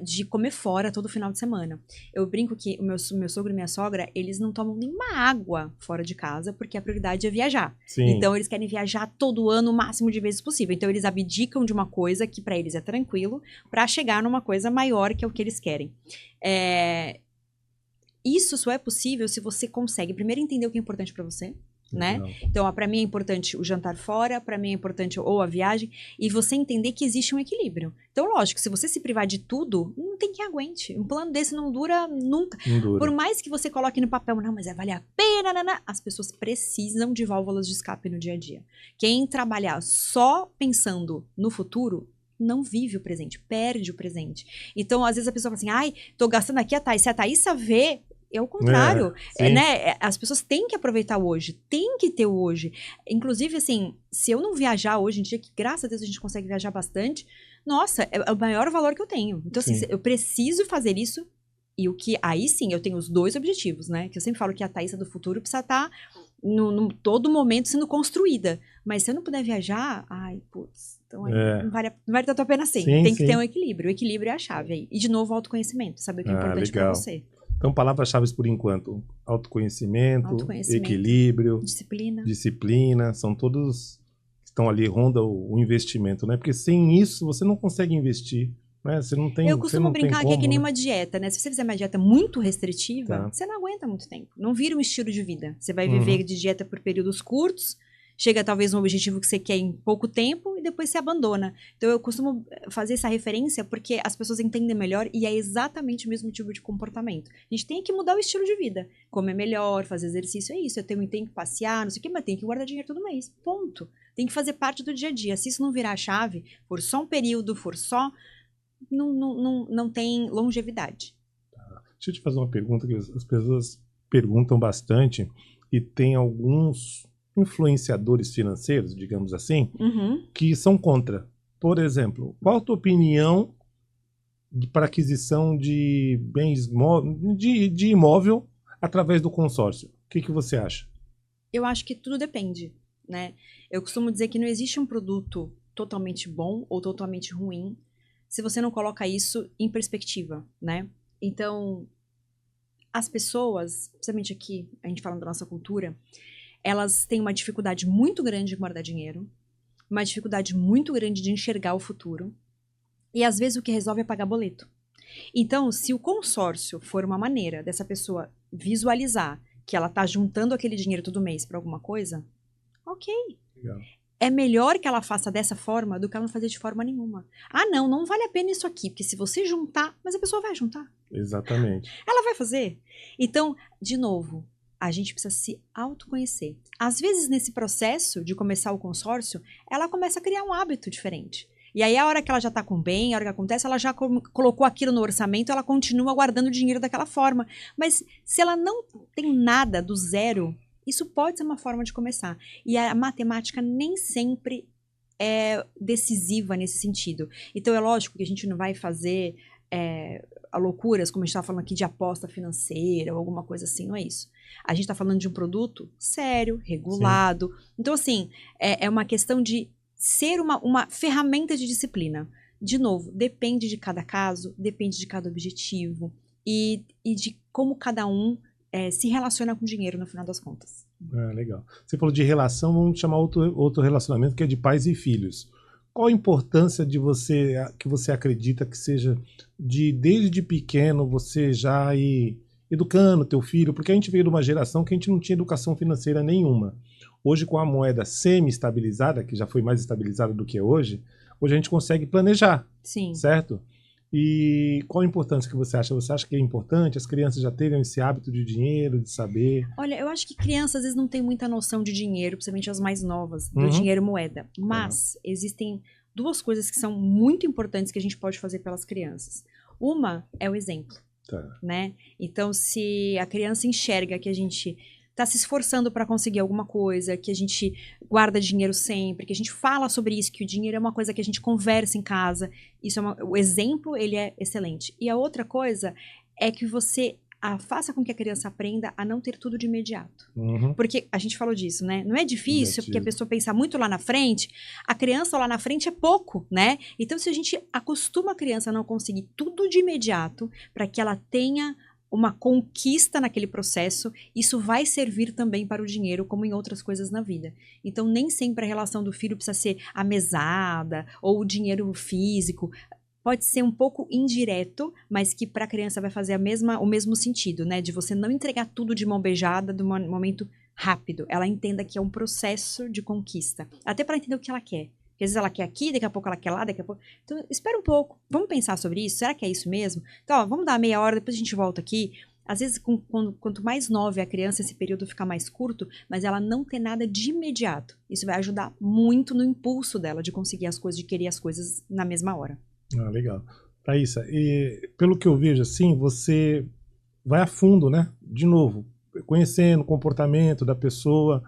de comer fora todo final de semana. Eu brinco que o meu sogro e minha sogra, eles não tomam nenhuma água fora de casa, porque a prioridade é viajar. Sim. Então, eles querem viajar todo ano o máximo de vezes possível. Então, eles abdicam de uma coisa que para eles é tranquilo, para chegar numa coisa maior que é o que eles querem. Isso só é possível se você consegue primeiro entender o que é importante para você, né? Então, para mim é importante o jantar fora, para mim é importante ou a viagem, e você entender que existe um equilíbrio. Então, lógico, se você se privar de tudo, não tem quem aguente. Um plano desse não dura nunca. Não dura. Por mais que você coloque no papel, não, mas vale a pena, as pessoas precisam de válvulas de escape no dia a dia. Quem trabalhar só pensando no futuro, não vive o presente, perde o presente. Então, às vezes a pessoa fala assim, tô gastando aqui a Thaís. Se a Thaís vê, é o contrário, né? As pessoas têm que aproveitar o hoje, tem que ter o hoje. Inclusive, assim, se eu não viajar hoje em dia, que graças a Deus a gente consegue viajar bastante, nossa, é o maior valor que eu tenho. Então, assim, eu preciso fazer isso, e aí sim, eu tenho os 2 objetivos, né? Que eu sempre falo que a Thaís do futuro precisa estar no todo momento sendo construída. Mas se eu não puder viajar, putz, então não vale tanto a pena assim. Tem que ter um equilíbrio. O equilíbrio é a chave aí. E, de novo, o autoconhecimento, saber o que é importante para você. Então, palavras-chave por enquanto: autoconhecimento, equilíbrio, disciplina, são todos que estão ali, ronda o investimento, né? Porque sem isso, você não consegue investir, né? Você não tem. Eu costumo brincar que é que nem uma dieta, né? Se você fizer uma dieta muito restritiva, você não aguenta muito tempo. Não vira um estilo de vida. Você vai viver de dieta por períodos curtos, chega talvez um objetivo que você quer em pouco tempo, e depois se abandona. Então eu costumo fazer essa referência porque as pessoas entendem melhor e é exatamente o mesmo tipo de comportamento. A gente tem que mudar o estilo de vida. Comer melhor, fazer exercício, é isso. Eu tenho que passear, não sei o que, mas tenho que guardar dinheiro todo mês. Ponto. Tem que fazer parte do dia a dia. Se isso não virar a chave, for só um período, for só... Não tem longevidade. Deixa eu te fazer uma pergunta que as pessoas perguntam bastante e tem alguns influenciadores financeiros, digamos assim, que são contra. Por exemplo, qual a tua opinião para aquisição de bens de imóvel através do consórcio? O que você acha? Eu acho que tudo depende, né? Eu costumo dizer que não existe um produto totalmente bom ou totalmente ruim se você não coloca isso em perspectiva, né? Então, as pessoas, principalmente aqui, a gente falando da nossa cultura, elas têm uma dificuldade muito grande de guardar dinheiro, uma dificuldade muito grande de enxergar o futuro, e às vezes o que resolve é pagar boleto. Então, se o consórcio for uma maneira dessa pessoa visualizar que ela está juntando aquele dinheiro todo mês para alguma coisa, ok. Legal. É melhor que ela faça dessa forma do que ela não fazer de forma nenhuma. Ah, não vale a pena isso aqui, porque se você juntar, mas a pessoa vai juntar. Exatamente. Ela vai fazer. Então, de novo, a gente precisa se autoconhecer. Às vezes, nesse processo de começar o consórcio, ela começa a criar um hábito diferente. E aí, a hora que ela já tá com bem, a hora que acontece, ela já colocou aquilo no orçamento, ela continua guardando dinheiro daquela forma. Mas se ela não tem nada do zero, isso pode ser uma forma de começar. E a matemática nem sempre é decisiva nesse sentido. Então, é lógico que a gente não vai fazer loucuras, como a gente estava falando aqui, de aposta financeira ou alguma coisa assim, não é isso. A gente está falando de um produto sério, regulado. Sim. Então, assim, é uma questão de ser uma ferramenta de disciplina. De novo, depende de cada caso, depende de cada objetivo e de como cada um se relaciona com o dinheiro no final das contas. Ah, legal. Você falou de relação, vamos chamar outro relacionamento que é de pais e filhos. Qual a importância que você acredita que seja desde pequeno você já ir educando teu filho? Porque a gente veio de uma geração que a gente não tinha educação financeira nenhuma. Hoje, com a moeda semi-estabilizada, que já foi mais estabilizada do que é hoje a gente consegue planejar. Sim. Certo? E qual a importância que você acha? Você acha que é importante? As crianças já terem esse hábito de dinheiro, de saber? Olha, eu acho que crianças às vezes não têm muita noção de dinheiro, principalmente as mais novas, do dinheiro moeda. Mas existem duas coisas que são muito importantes que a gente pode fazer pelas crianças. Uma é o exemplo, né? Então, se a criança enxerga que a gente está se esforçando para conseguir alguma coisa, que a gente guarda dinheiro sempre, que a gente fala sobre isso, que o dinheiro é uma coisa que a gente conversa em casa. Isso o exemplo, ele é excelente. E a outra coisa é que você faça com que a criança aprenda a não ter tudo de imediato. Porque a gente falou disso, né? Não é difícil, porque a pessoa pensa muito lá na frente. A criança lá na frente é pouco, né? Então, se a gente acostuma a criança a não conseguir tudo de imediato, para que ela tenha uma conquista naquele processo, isso vai servir também para o dinheiro, como em outras coisas na vida. Então, nem sempre a relação do filho precisa ser a mesada ou o dinheiro físico. Pode ser um pouco indireto, mas que para a criança vai fazer o mesmo sentido, né? De você não entregar tudo de mão beijada, de um momento rápido. Ela entenda que é um processo de conquista. Até para entender o que ela quer. Porque às vezes ela quer aqui, daqui a pouco ela quer lá, daqui a pouco... Então, espera um pouco. Vamos pensar sobre isso? Será que é isso mesmo? Então, ó, vamos dar meia hora, depois a gente volta aqui. Às vezes, quanto mais nova é a criança, esse período fica mais curto, mas ela não tem nada de imediato. Isso vai ajudar muito no impulso dela de conseguir as coisas, de querer as coisas na mesma hora. Ah, legal. Thaísa, e pelo que eu vejo assim, você vai a fundo, né? De novo, conhecendo o comportamento da pessoa...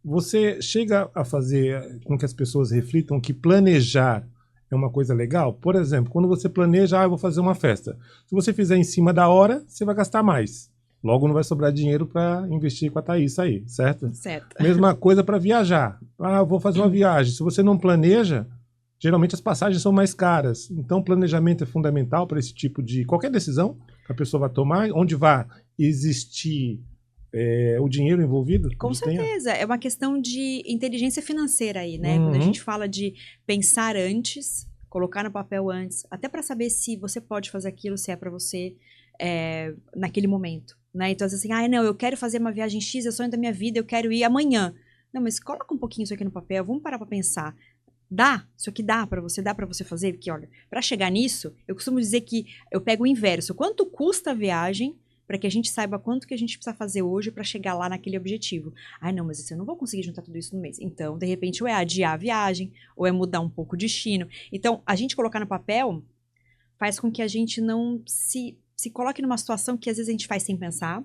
Você chega a fazer com que as pessoas reflitam que planejar é uma coisa legal? Por exemplo, quando você planeja, eu vou fazer uma festa. Se você fizer em cima da hora, você vai gastar mais. Logo não vai sobrar dinheiro para investir com a Thaís aí, certo? Certo. Mesma coisa para viajar. Eu vou fazer uma viagem. Se você não planeja, geralmente as passagens são mais caras. Então, planejamento é fundamental para esse tipo de... Qualquer decisão que a pessoa vai tomar, onde vai existir... o dinheiro envolvido? Com certeza, é uma questão de inteligência financeira aí, né? Quando a gente fala de pensar antes, colocar no papel antes, até para saber se você pode fazer aquilo, se é para você naquele momento, né? Então, assim, não, eu quero fazer uma viagem X, é o sonho da minha vida, eu quero ir amanhã. Não, mas coloca um pouquinho isso aqui no papel, vamos parar para pensar. Isso aqui dá pra você fazer? Porque, olha, pra chegar nisso, eu costumo dizer que eu pego o inverso. Quanto custa a viagem para que a gente saiba quanto que a gente precisa fazer hoje para chegar lá naquele objetivo? Ah, não, mas eu não vou conseguir juntar tudo isso no mês. Então, de repente, ou é adiar a viagem, ou é mudar um pouco o destino. Então, a gente colocar no papel faz com que a gente não se coloque numa situação que às vezes a gente faz sem pensar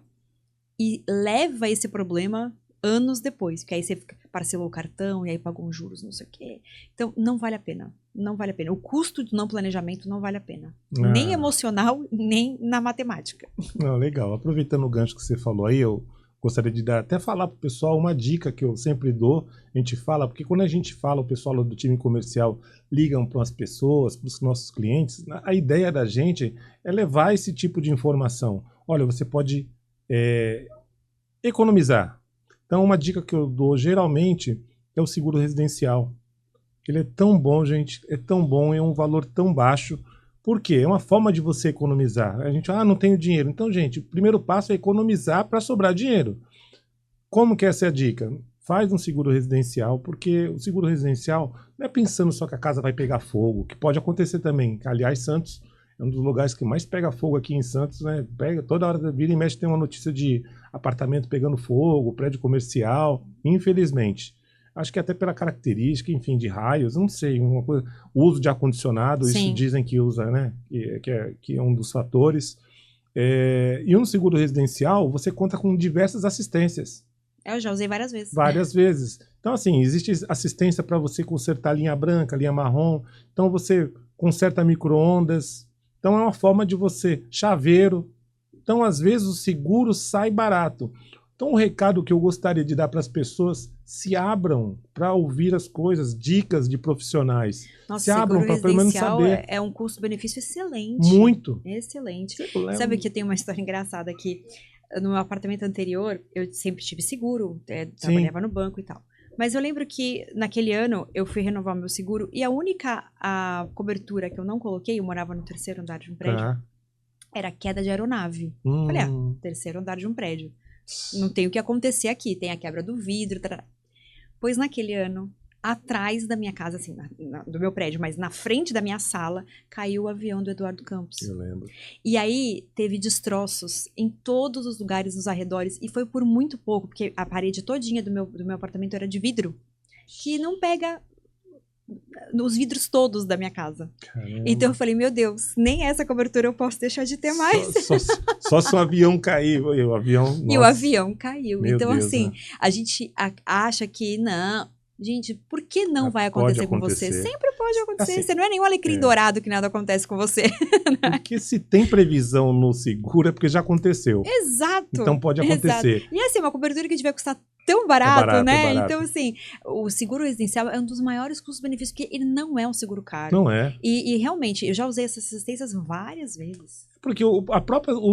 e leva esse problema anos depois, porque aí você parcelou o cartão e aí pagou uns juros, não sei o quê. Então, não vale a pena. Não vale a pena. O custo do não planejamento não vale a pena. Nem emocional, nem na matemática. Não, legal. Aproveitando o gancho que você falou aí, eu gostaria de até falar para o pessoal uma dica que eu sempre dou. A gente fala, porque quando a gente fala, o pessoal do time comercial ligam para as pessoas, para os nossos clientes, a ideia da gente é levar esse tipo de informação. Olha, você pode economizar. Então, uma dica que eu dou geralmente é o seguro residencial. Ele é tão bom, gente, é tão bom, é um valor tão baixo. Por quê? É uma forma de você economizar. A gente, não tenho dinheiro. Então, gente, o primeiro passo é economizar para sobrar dinheiro. Como que essa é a dica? Faz um seguro residencial, porque o seguro residencial não é pensando só que a casa vai pegar fogo, que pode acontecer também. Aliás, Santos é um dos lugares que mais pega fogo aqui em Santos, né? Pega, toda hora da vida e mexe tem uma notícia de apartamento pegando fogo, prédio comercial, infelizmente. Acho que até pela característica, enfim, de raios, não sei, uma coisa, o uso de ar-condicionado, isso dizem que usa, né? Que é um dos fatores. E um seguro residencial, você conta com diversas assistências. Eu já usei várias vezes. Várias vezes. Então, assim, existe assistência para você consertar linha branca, linha marrom. Então, você conserta micro-ondas. Então, é uma forma de você... Chaveiro. Então, às vezes, o seguro sai barato. Então, um recado que eu gostaria de dar para as pessoas, se abram para ouvir as coisas, dicas de profissionais. Nossa, se abram para pelo menos saber. É um custo-benefício excelente. Muito. Excelente. Sabe que tem uma história engraçada aqui? No meu apartamento anterior, eu sempre tive seguro, trabalhava no banco e tal. Mas eu lembro que naquele ano eu fui renovar meu seguro e a única cobertura que eu não coloquei, eu morava no 3º andar de um prédio, era queda de aeronave. Falei, 3º andar de um prédio. Não tem o que acontecer aqui, tem a quebra do vidro. Tarará. Pois naquele ano, atrás da minha casa, assim, do meu prédio, mas na frente da minha sala, caiu o avião do Eduardo Campos. Eu lembro. E aí teve destroços em todos os lugares nos arredores, e foi por muito pouco, porque a parede todinha do meu apartamento era de vidro, que não pega os vidros todos da minha casa. Caramba. Então eu falei, meu Deus, nem essa cobertura eu posso deixar de ter mais. Só se o avião cair. O avião caiu. Meu então, Deus, assim, né? A gente acha que não. Gente, por que não vai acontecer com você? Sempre pode acontecer. Assim, você não é nenhum alecrim dourado que nada acontece com você. Porque se tem previsão no seguro é porque já aconteceu. Exato. Então pode acontecer. Exato. E assim, uma cobertura que devia custar tão barato, né? Então, assim, o seguro residencial é um dos maiores custos-benefícios, porque ele não é um seguro caro. Não é. E realmente, eu já usei essas assistências várias vezes. Porque a própria o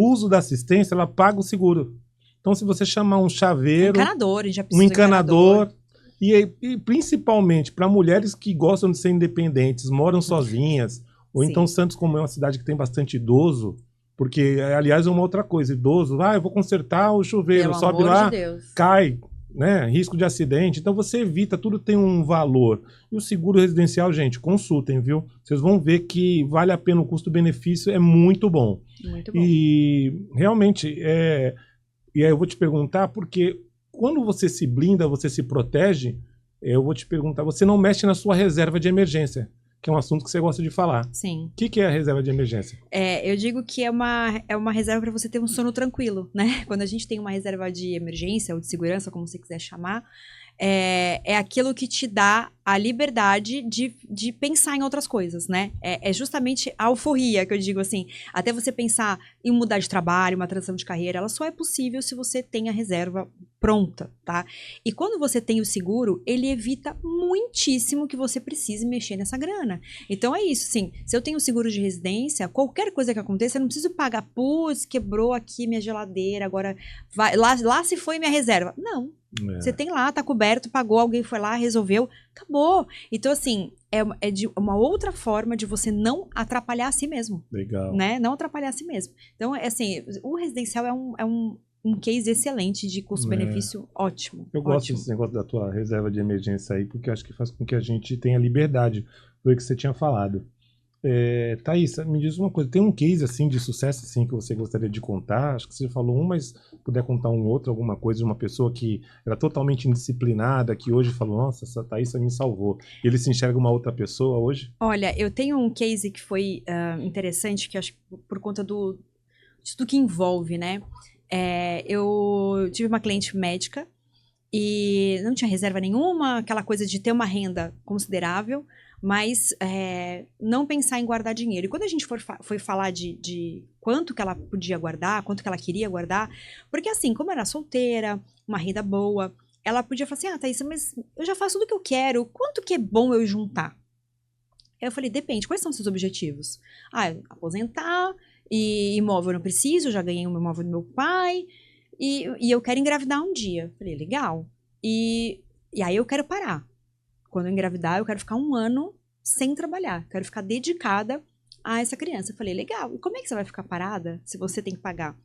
uso da assistência, ela paga o seguro. Então, se você chamar um chaveiro... Encanador, a gente já precisa de encanador. E principalmente para mulheres que gostam de ser independentes, moram sozinhas, ou então Santos, como é uma cidade que tem bastante idoso, porque, aliás, é uma outra coisa, idoso, eu vou consertar o chuveiro, sobe lá, cai, né, risco de acidente, então você evita, tudo tem um valor. E o seguro residencial, gente, consultem, viu? Vocês vão ver que vale a pena, o custo-benefício é muito bom. Muito bom. E realmente, e aí eu vou te perguntar, porque quando você se blinda, você se protege, eu vou te perguntar, você não mexe na sua reserva de emergência, que é um assunto que você gosta de falar. Sim. O que é a reserva de emergência? Eu digo que é uma reserva para você ter um sono tranquilo, né? Quando a gente tem uma reserva de emergência ou de segurança, como você quiser chamar, é aquilo que te dá a liberdade de pensar em outras coisas, né? É justamente a euforia que eu digo assim, até você pensar em mudar de trabalho, uma transição de carreira, ela só é possível se você tem a reserva pronta, tá? E quando você tem o seguro, ele evita muitíssimo que você precise mexer nessa grana. Então é isso, assim, se eu tenho seguro de residência, qualquer coisa que aconteça, eu não preciso pagar, putz, quebrou aqui minha geladeira, agora vai, lá se foi minha reserva. Não. Você tem lá, tá coberto, pagou, alguém foi lá, resolveu, acabou. Então, assim, é de uma outra forma de você não atrapalhar a si mesmo. Legal. Né? Não atrapalhar a si mesmo. Então, assim, o residencial é um um case excelente de custo-benefício ótimo. Eu gosto ótimo. desse negócio da tua reserva de emergência aí, porque acho que faz com que a gente tenha liberdade. Foi o que você tinha falado. Thaís, me diz uma coisa, tem um case assim de sucesso assim, que você gostaria de contar? Acho que você falou um, mas puder contar um outro, alguma coisa de uma pessoa que era totalmente indisciplinada, que hoje falou, nossa, essa Thaís me salvou. E ele se enxerga uma outra pessoa hoje? Olha, eu tenho um case que foi interessante, que acho que por conta de tudo que envolve, né? Eu tive uma cliente médica e não tinha reserva nenhuma, aquela coisa de ter uma renda considerável, mas não pensar em guardar dinheiro. E quando a gente foi falar de quanto que ela podia guardar, quanto que ela queria guardar, porque assim, como era solteira, uma renda boa, ela podia falar assim, Thaís, mas eu já faço tudo que eu quero, quanto que é bom eu juntar? Aí eu falei, depende, quais são os seus objetivos? Aposentar, e imóvel eu não preciso, eu já ganhei um imóvel do meu pai, e eu quero engravidar um dia. Falei, legal. E aí eu quero parar. Quando eu engravidar, eu quero ficar 1 ano sem trabalhar. Quero ficar dedicada a essa criança. Eu falei, legal. E como é que você vai ficar parada se você tem que pagar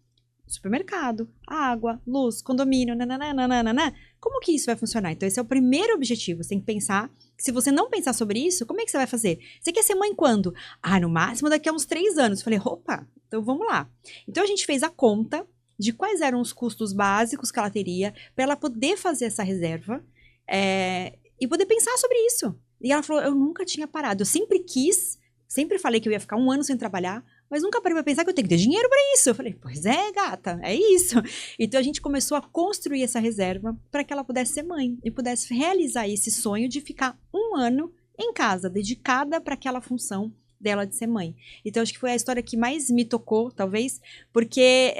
supermercado, água, luz, condomínio, nananana? Como que isso vai funcionar? Então, esse é o primeiro objetivo. Você tem que pensar. Se você não pensar sobre isso, como é que você vai fazer? Você quer ser mãe quando? No máximo daqui a uns 3 anos. Eu falei, opa, então vamos lá. Então, a gente fez a conta de quais eram os custos básicos que ela teria para ela poder fazer essa reserva e poder pensar sobre isso. E ela falou, eu nunca tinha parado. Eu sempre falei que eu ia ficar 1 ano sem trabalhar, mas nunca parei pra pensar que eu tenho que ter dinheiro pra isso. Eu falei, pois é, gata, é isso. Então a gente começou a construir essa reserva para que ela pudesse ser mãe e pudesse realizar esse sonho de ficar 1 ano em casa, dedicada para aquela função dela de ser mãe. Então, acho que foi a história que mais me tocou, talvez, porque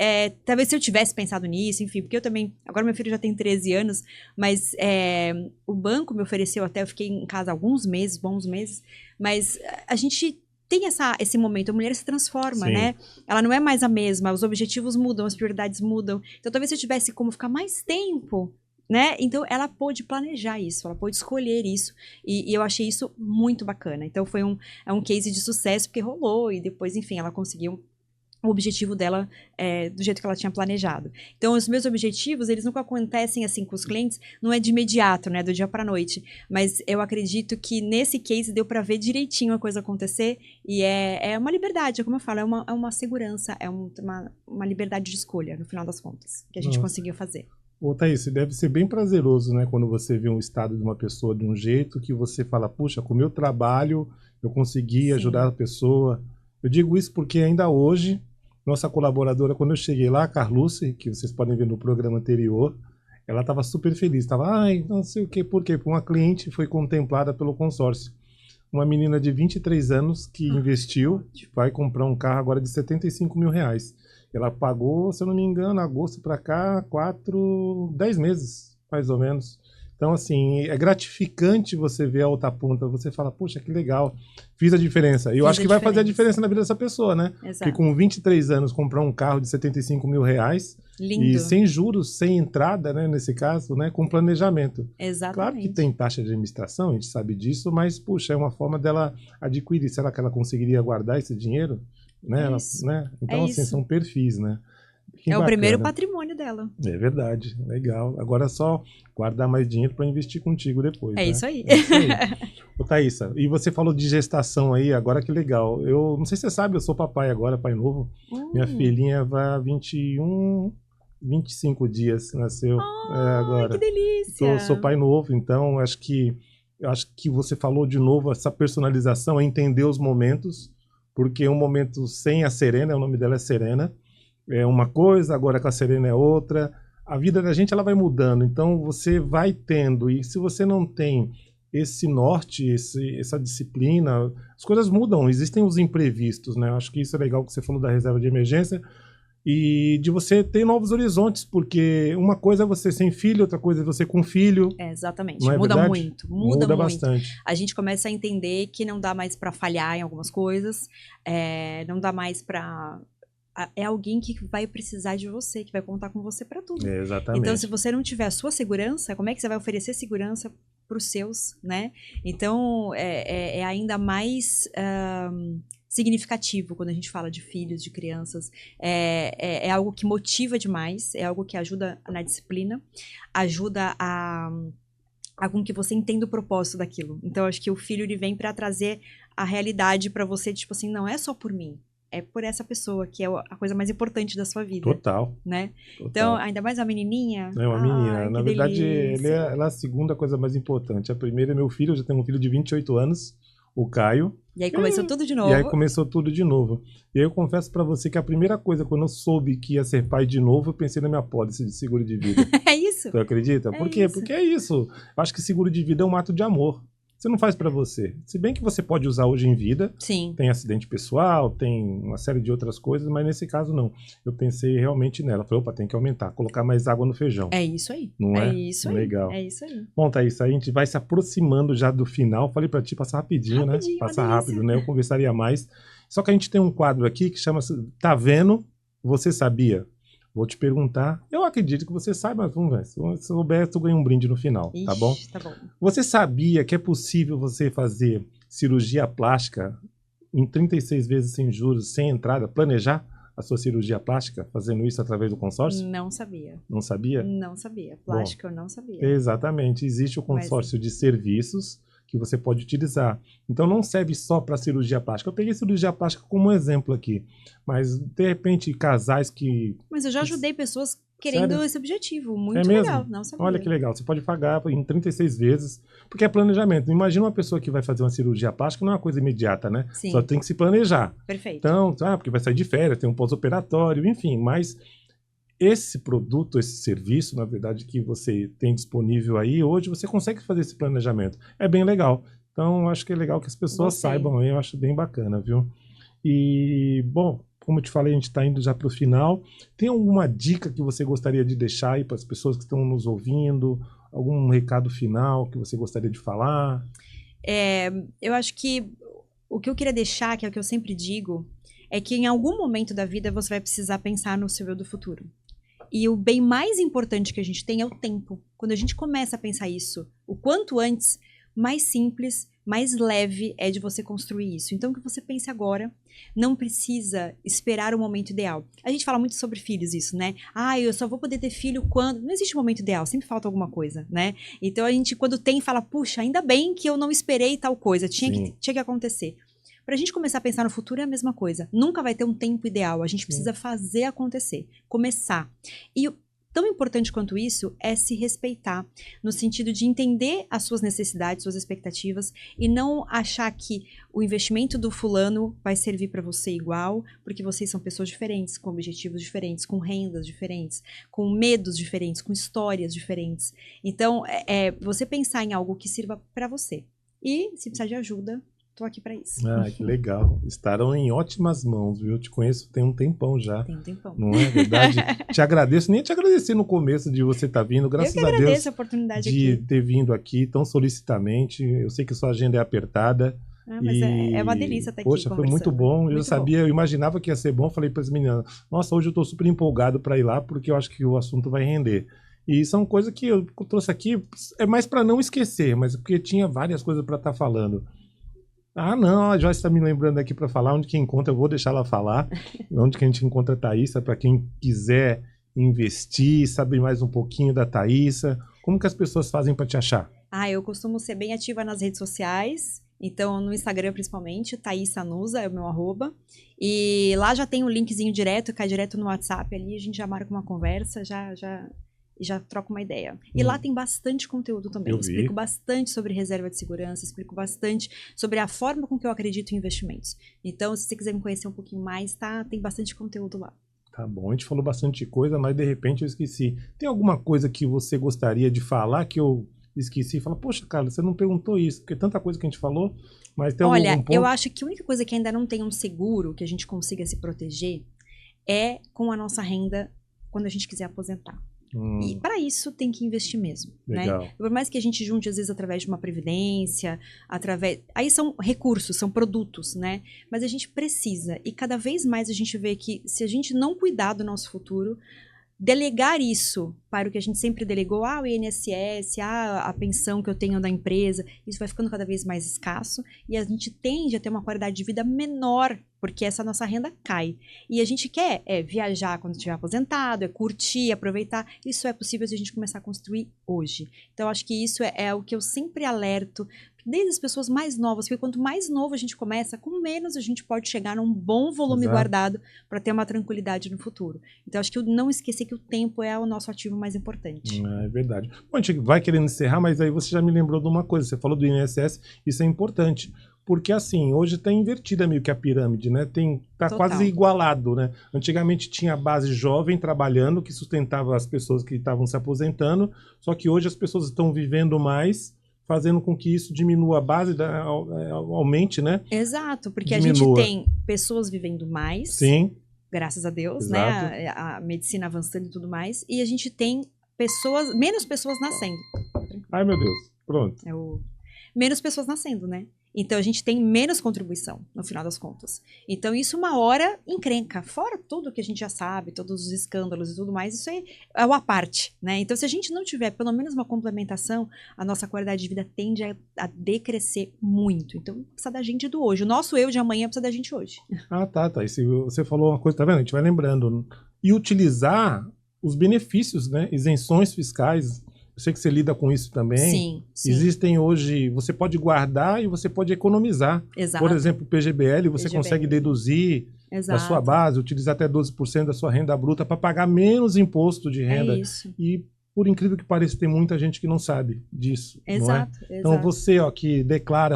talvez se eu tivesse pensado nisso, enfim, porque eu também, agora meu filho já tem 13 anos, mas o banco me ofereceu até, eu fiquei em casa alguns meses, bons meses, mas a gente tem esse momento, a mulher se transforma, Sim. né? Ela não é mais a mesma, os objetivos mudam, as prioridades mudam. Então, talvez se eu tivesse como ficar mais tempo, né? Então, ela pôde planejar isso, ela pôde escolher isso, e eu achei isso muito bacana. Então, foi um case de sucesso, porque rolou, e depois, enfim, ela conseguiu o objetivo dela do jeito que ela tinha planejado. Então, os meus objetivos, eles nunca acontecem assim com os clientes, não é de imediato, né, do dia para noite, mas eu acredito que nesse case deu para ver direitinho a coisa acontecer, e é uma liberdade, como eu falo, é uma segurança, é uma liberdade de escolha, no final das contas, que a gente conseguiu fazer. Ô, Thaís, deve ser bem prazeroso, né? Quando você vê um estado de uma pessoa de um jeito que você fala, puxa, com o meu trabalho eu consegui ajudar a pessoa. Eu digo isso porque ainda hoje, nossa colaboradora, quando eu cheguei lá, a Carluce, que vocês podem ver no programa anterior, ela estava super feliz. Estava, não sei o quê, por quê? Porque uma cliente foi contemplada pelo consórcio. Uma menina de 23 anos que investiu, vai comprar um carro agora de 75 mil reais. Ela pagou, se eu não me engano, agosto para cá, 10 meses, mais ou menos. Então, assim, é gratificante você ver a outra ponta. Você fala, poxa, que legal, fiz a diferença. E eu acho que vai fazer a diferença na vida dessa pessoa, né? Exato. Porque com 23 anos, comprar um carro de 75 mil reais, lindo, e sem juros, sem entrada, né, nesse caso, né, com planejamento. Exatamente. Claro que tem taxa de administração, a gente sabe disso, mas, puxa, é uma forma dela adquirir. Será que ela conseguiria guardar esse dinheiro? Né? Então, assim, são perfis, né? É o primeiro patrimônio dela. É verdade, legal. Agora é só guardar mais dinheiro para investir contigo depois. É, né? isso aí. É isso aí. Ô, Thaísa, e você falou de gestação aí, agora que legal. Eu não sei se você sabe, eu sou papai agora, pai novo. Minha filhinha vai 25 dias, nasceu agora. Que delícia! Sou pai novo, então acho que você falou de novo essa personalização, é entender os momentos, porque um momento sem a Serena, o nome dela é Serena, é uma coisa, agora com a Serena é outra. A vida da gente ela vai mudando, então você vai tendo, e se você não tem esse norte, essa disciplina, as coisas mudam, existem os imprevistos, né? Eu acho que isso é legal que você falou da reserva de emergência, e de você ter novos horizontes, porque uma coisa é você sem filho, outra coisa é você com filho. Exatamente, muda muito, muda muito. Bastante. A gente começa a entender que não dá mais para falhar em algumas coisas, não dá mais para... É alguém que vai precisar de você, que vai contar com você para tudo. Exatamente. Então, se você não tiver a sua segurança, como é que você vai oferecer segurança para os seus, né? Então, é ainda mais... significativo quando a gente fala de filhos, de crianças. É algo que motiva demais, é algo que ajuda na disciplina, ajuda a com que você entenda o propósito daquilo. Então, eu acho que o filho, ele vem para trazer a realidade para você, tipo assim, não é só por mim, é por essa pessoa, que é a coisa mais importante da sua vida. Total. Né? Total. Então, ainda mais a menininha. É uma menina. Ai, Na verdade, ela é a segunda coisa mais importante. A primeira é meu filho, eu já tenho um filho de 28 anos, o Caio. E aí começou tudo de novo. E aí começou tudo de novo. E aí eu confesso pra você que a primeira coisa, quando eu soube que ia ser pai de novo, eu pensei na minha pólice de seguro de vida. É isso? Tu acredita? Por quê? Isso. Porque é isso. Eu acho que seguro de vida é um ato de amor. Você não faz pra você. Se bem que você pode usar hoje em vida. Sim. Tem acidente pessoal, tem uma série de outras coisas, mas nesse caso não. Eu pensei realmente nela. Falei, opa, tem que aumentar, colocar mais água no feijão. É isso aí. Não é? É isso aí. Legal. É isso aí. Bom, Thaís, a gente vai se aproximando já do final. Falei pra ti passar rapidinho, né? Passa rápido, né? Eu conversaria mais. Só que a gente tem um quadro aqui que chama-se Tá Vendo? Você Sabia? Vou te perguntar. Eu acredito que você saiba, mas vamos ver. Se souber, tu ganha um brinde no final, Ixi, tá bom? Tá bom. Você sabia que é possível você fazer cirurgia plástica em 36 vezes sem juros, sem entrada, planejar a sua cirurgia plástica, fazendo isso através do consórcio? Não sabia. Não sabia? Não sabia. Plástica eu não sabia. Exatamente. Existe o consórcio de serviços que você pode utilizar. Então não serve só para cirurgia plástica. Eu peguei cirurgia plástica como um exemplo aqui, mas de repente casais que... Mas eu já ajudei pessoas querendo esse objetivo. Muito legal. Não sabia. Olha que legal. Você pode pagar em 36 vezes, porque é planejamento. Imagina uma pessoa que vai fazer uma cirurgia plástica, não é uma coisa imediata, né? Sim. Só tem que se planejar. Perfeito. Então, porque vai sair de férias, tem um pós-operatório, enfim, mas esse produto, esse serviço, na verdade, que você tem disponível aí, hoje você consegue fazer esse planejamento. É bem legal. Então, acho que é legal que as pessoas saibam aí, eu acho bem bacana, viu? E, bom, como eu te falei, a gente está indo já para o final. Tem alguma dica que você gostaria de deixar aí para as pessoas que estão nos ouvindo? Algum recado final que você gostaria de falar? Eu acho que o que eu queria deixar, que é o que eu sempre digo, é que em algum momento da vida você vai precisar pensar no seu eu do futuro. E o bem mais importante que a gente tem é o tempo. Quando a gente começa a pensar isso o quanto antes, mais simples, mais leve é de você construir isso. Então, que você pense agora, não precisa esperar o momento ideal. A gente fala muito sobre filhos isso, né? Eu só vou poder ter filho quando... Não existe um momento ideal, sempre falta alguma coisa, né? Então, a gente, quando tem, fala, puxa, ainda bem que eu não esperei tal coisa, tinha que acontecer. Pra gente começar a pensar no futuro é a mesma coisa. Nunca vai ter um tempo ideal, a gente precisa fazer acontecer, começar. E tão importante quanto isso é se respeitar, no sentido de entender as suas necessidades, suas expectativas, e não achar que o investimento do fulano vai servir para você igual, porque vocês são pessoas diferentes, com objetivos diferentes, com rendas diferentes, com medos diferentes, com histórias diferentes. Então, você pensar em algo que sirva para você. E, se precisar de ajuda, tô aqui para isso. Que legal. Estarão em ótimas mãos, viu? Eu te conheço tem um tempão já. Tem um tempão. Não é verdade? Te agradeço, nem te agradeci no começo de você estar vindo, graças a Deus. Eu que agradeço a oportunidade de aqui. ter vindo aqui tão solicitamente. Eu sei que sua agenda é apertada. Mas é uma delícia estar aqui. Poxa, foi muito bom. Eu imaginava que ia ser bom. Falei para as meninas, nossa, hoje eu estou super empolgado para ir lá, porque eu acho que o assunto vai render. E são coisas que eu trouxe aqui, é mais para não esquecer, mas porque tinha várias coisas para estar falando. Não, a Joyce está me lembrando aqui para falar onde que encontra, eu vou deixar ela falar, onde que a gente encontra a Thaísa, para quem quiser investir, saber mais um pouquinho da Thaísa, como que as pessoas fazem para te achar? Eu costumo ser bem ativa nas redes sociais, então no Instagram principalmente, Thaísa Nusa é o meu @, e lá já tem um linkzinho direto, cai direto no WhatsApp ali, a gente já marca uma conversa, já troca uma ideia. E lá tem bastante conteúdo também. Explico bastante sobre reserva de segurança, explico bastante sobre a forma com que eu acredito em investimentos. Então, se você quiser me conhecer um pouquinho mais, tem bastante conteúdo lá. Tá bom, a gente falou bastante coisa, mas de repente eu esqueci. Tem alguma coisa que você gostaria de falar que eu esqueci? Fala, poxa, cara, você não perguntou isso, porque tanta coisa que a gente falou, mas tem algum ponto? Eu acho que a única coisa que ainda não tem um seguro que a gente consiga se proteger é com a nossa renda quando a gente quiser aposentar. E para isso tem que investir mesmo, legal, né? Por mais que a gente junte às vezes através de uma previdência, aí são recursos, são produtos, né? Mas a gente precisa, e cada vez mais a gente vê que se a gente não cuidar do nosso futuro, delegar isso para o que a gente sempre delegou, o INSS, a pensão que eu tenho da empresa, isso vai ficando cada vez mais escasso e a gente tende a ter uma qualidade de vida menor, porque essa nossa renda cai. E a gente quer viajar quando estiver aposentado, curtir, aproveitar. Isso é possível se a gente começar a construir hoje. Então, acho que isso é o que eu sempre alerto, desde as pessoas mais novas, porque quanto mais novo a gente começa, com menos a gente pode chegar num bom volume guardado para ter uma tranquilidade no futuro. Então, acho que não esquecer que o tempo é o nosso ativo mais importante. É verdade. Bom, a gente vai querendo encerrar, mas aí você já me lembrou de uma coisa. Você falou do INSS, isso é importante. Porque assim, hoje está invertida meio que a pirâmide, né? Tá quase igualado, né? Antigamente tinha a base jovem trabalhando, que sustentava as pessoas que estavam se aposentando, só que hoje as pessoas estão vivendo mais, fazendo com que isso diminua a base, aumente, né? Exato, porque diminua. A gente tem pessoas vivendo mais, sim, graças a Deus, exato, né? A medicina avançando e tudo mais, e a gente tem menos pessoas nascendo. Ai, meu Deus, pronto. Menos pessoas nascendo, né? Então, a gente tem menos contribuição, no final das contas. Então, isso uma hora encrenca. Fora tudo que a gente já sabe, todos os escândalos e tudo mais, isso aí é uma parte, né? Então, se a gente não tiver pelo menos uma complementação, a nossa qualidade de vida tende a decrescer muito. Então, precisa da gente do hoje. O nosso eu de amanhã precisa da gente hoje. Ah, tá. E se você falou uma coisa, tá vendo? A gente vai lembrando. E utilizar os benefícios, né? Isenções fiscais. Eu sei que você lida com isso também. Sim. Existem hoje, você pode guardar e você pode economizar. Exato. Por exemplo, o PGBL, você consegue deduzir da sua base, utilizar até 12% da sua renda bruta para pagar menos imposto de renda. É isso. E, por incrível que pareça, tem muita gente que não sabe disso. Exato. Não é? Então, você que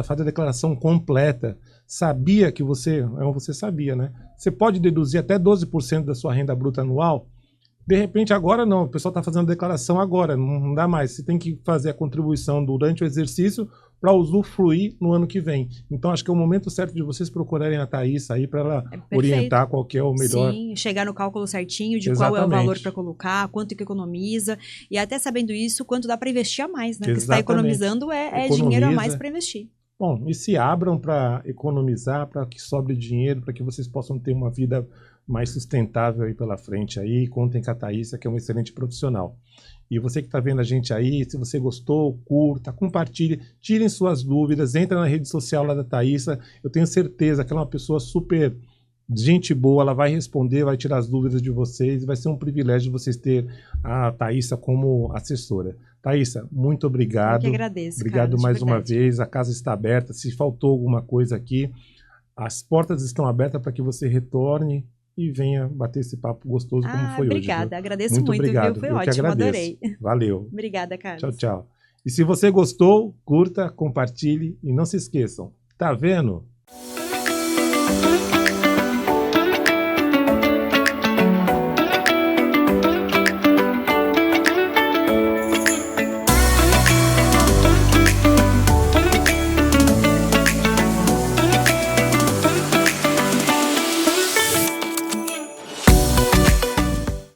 faz a declaração completa, sabia que você sabia, né? Você pode deduzir até 12% da sua renda bruta anual. De repente, agora não, o pessoal está fazendo a declaração agora, não dá mais. Você tem que fazer a contribuição durante o exercício para usufruir no ano que vem. Então, acho que é o momento certo de vocês procurarem a Thaís aí para ela orientar qual que é o melhor. Sim, chegar no cálculo certinho de qual é o valor para colocar, quanto que economiza, e até sabendo isso, quanto dá para investir a mais, né? Porque você está economizando é dinheiro a mais para investir. Bom, e se abram para economizar, para que sobre dinheiro, para que vocês possam ter uma vida mais sustentável aí pela frente aí. Contem com a Thaísa, que é um excelente profissional. E você que está vendo a gente aí, se você gostou, curta, compartilhe, tirem suas dúvidas, entra na rede social lá da Thaísa. Eu tenho certeza que ela é uma pessoa super gente boa, ela vai responder, vai tirar as dúvidas de vocês, vai ser um privilégio vocês ter a Thaísa como assessora. Thaísa, muito obrigado. Eu que agradeço, obrigado, Carlos, mais uma vez, a casa está aberta, se faltou alguma coisa aqui, as portas estão abertas para que você retorne e venha bater esse papo gostoso como foi obrigada. hoje. Agradeço muito, obrigado. Viu? Foi ótimo, adorei. Valeu. Obrigada, Carlos. Tchau, tchau. E se você gostou, curta, compartilhe e não se esqueçam, tá vendo?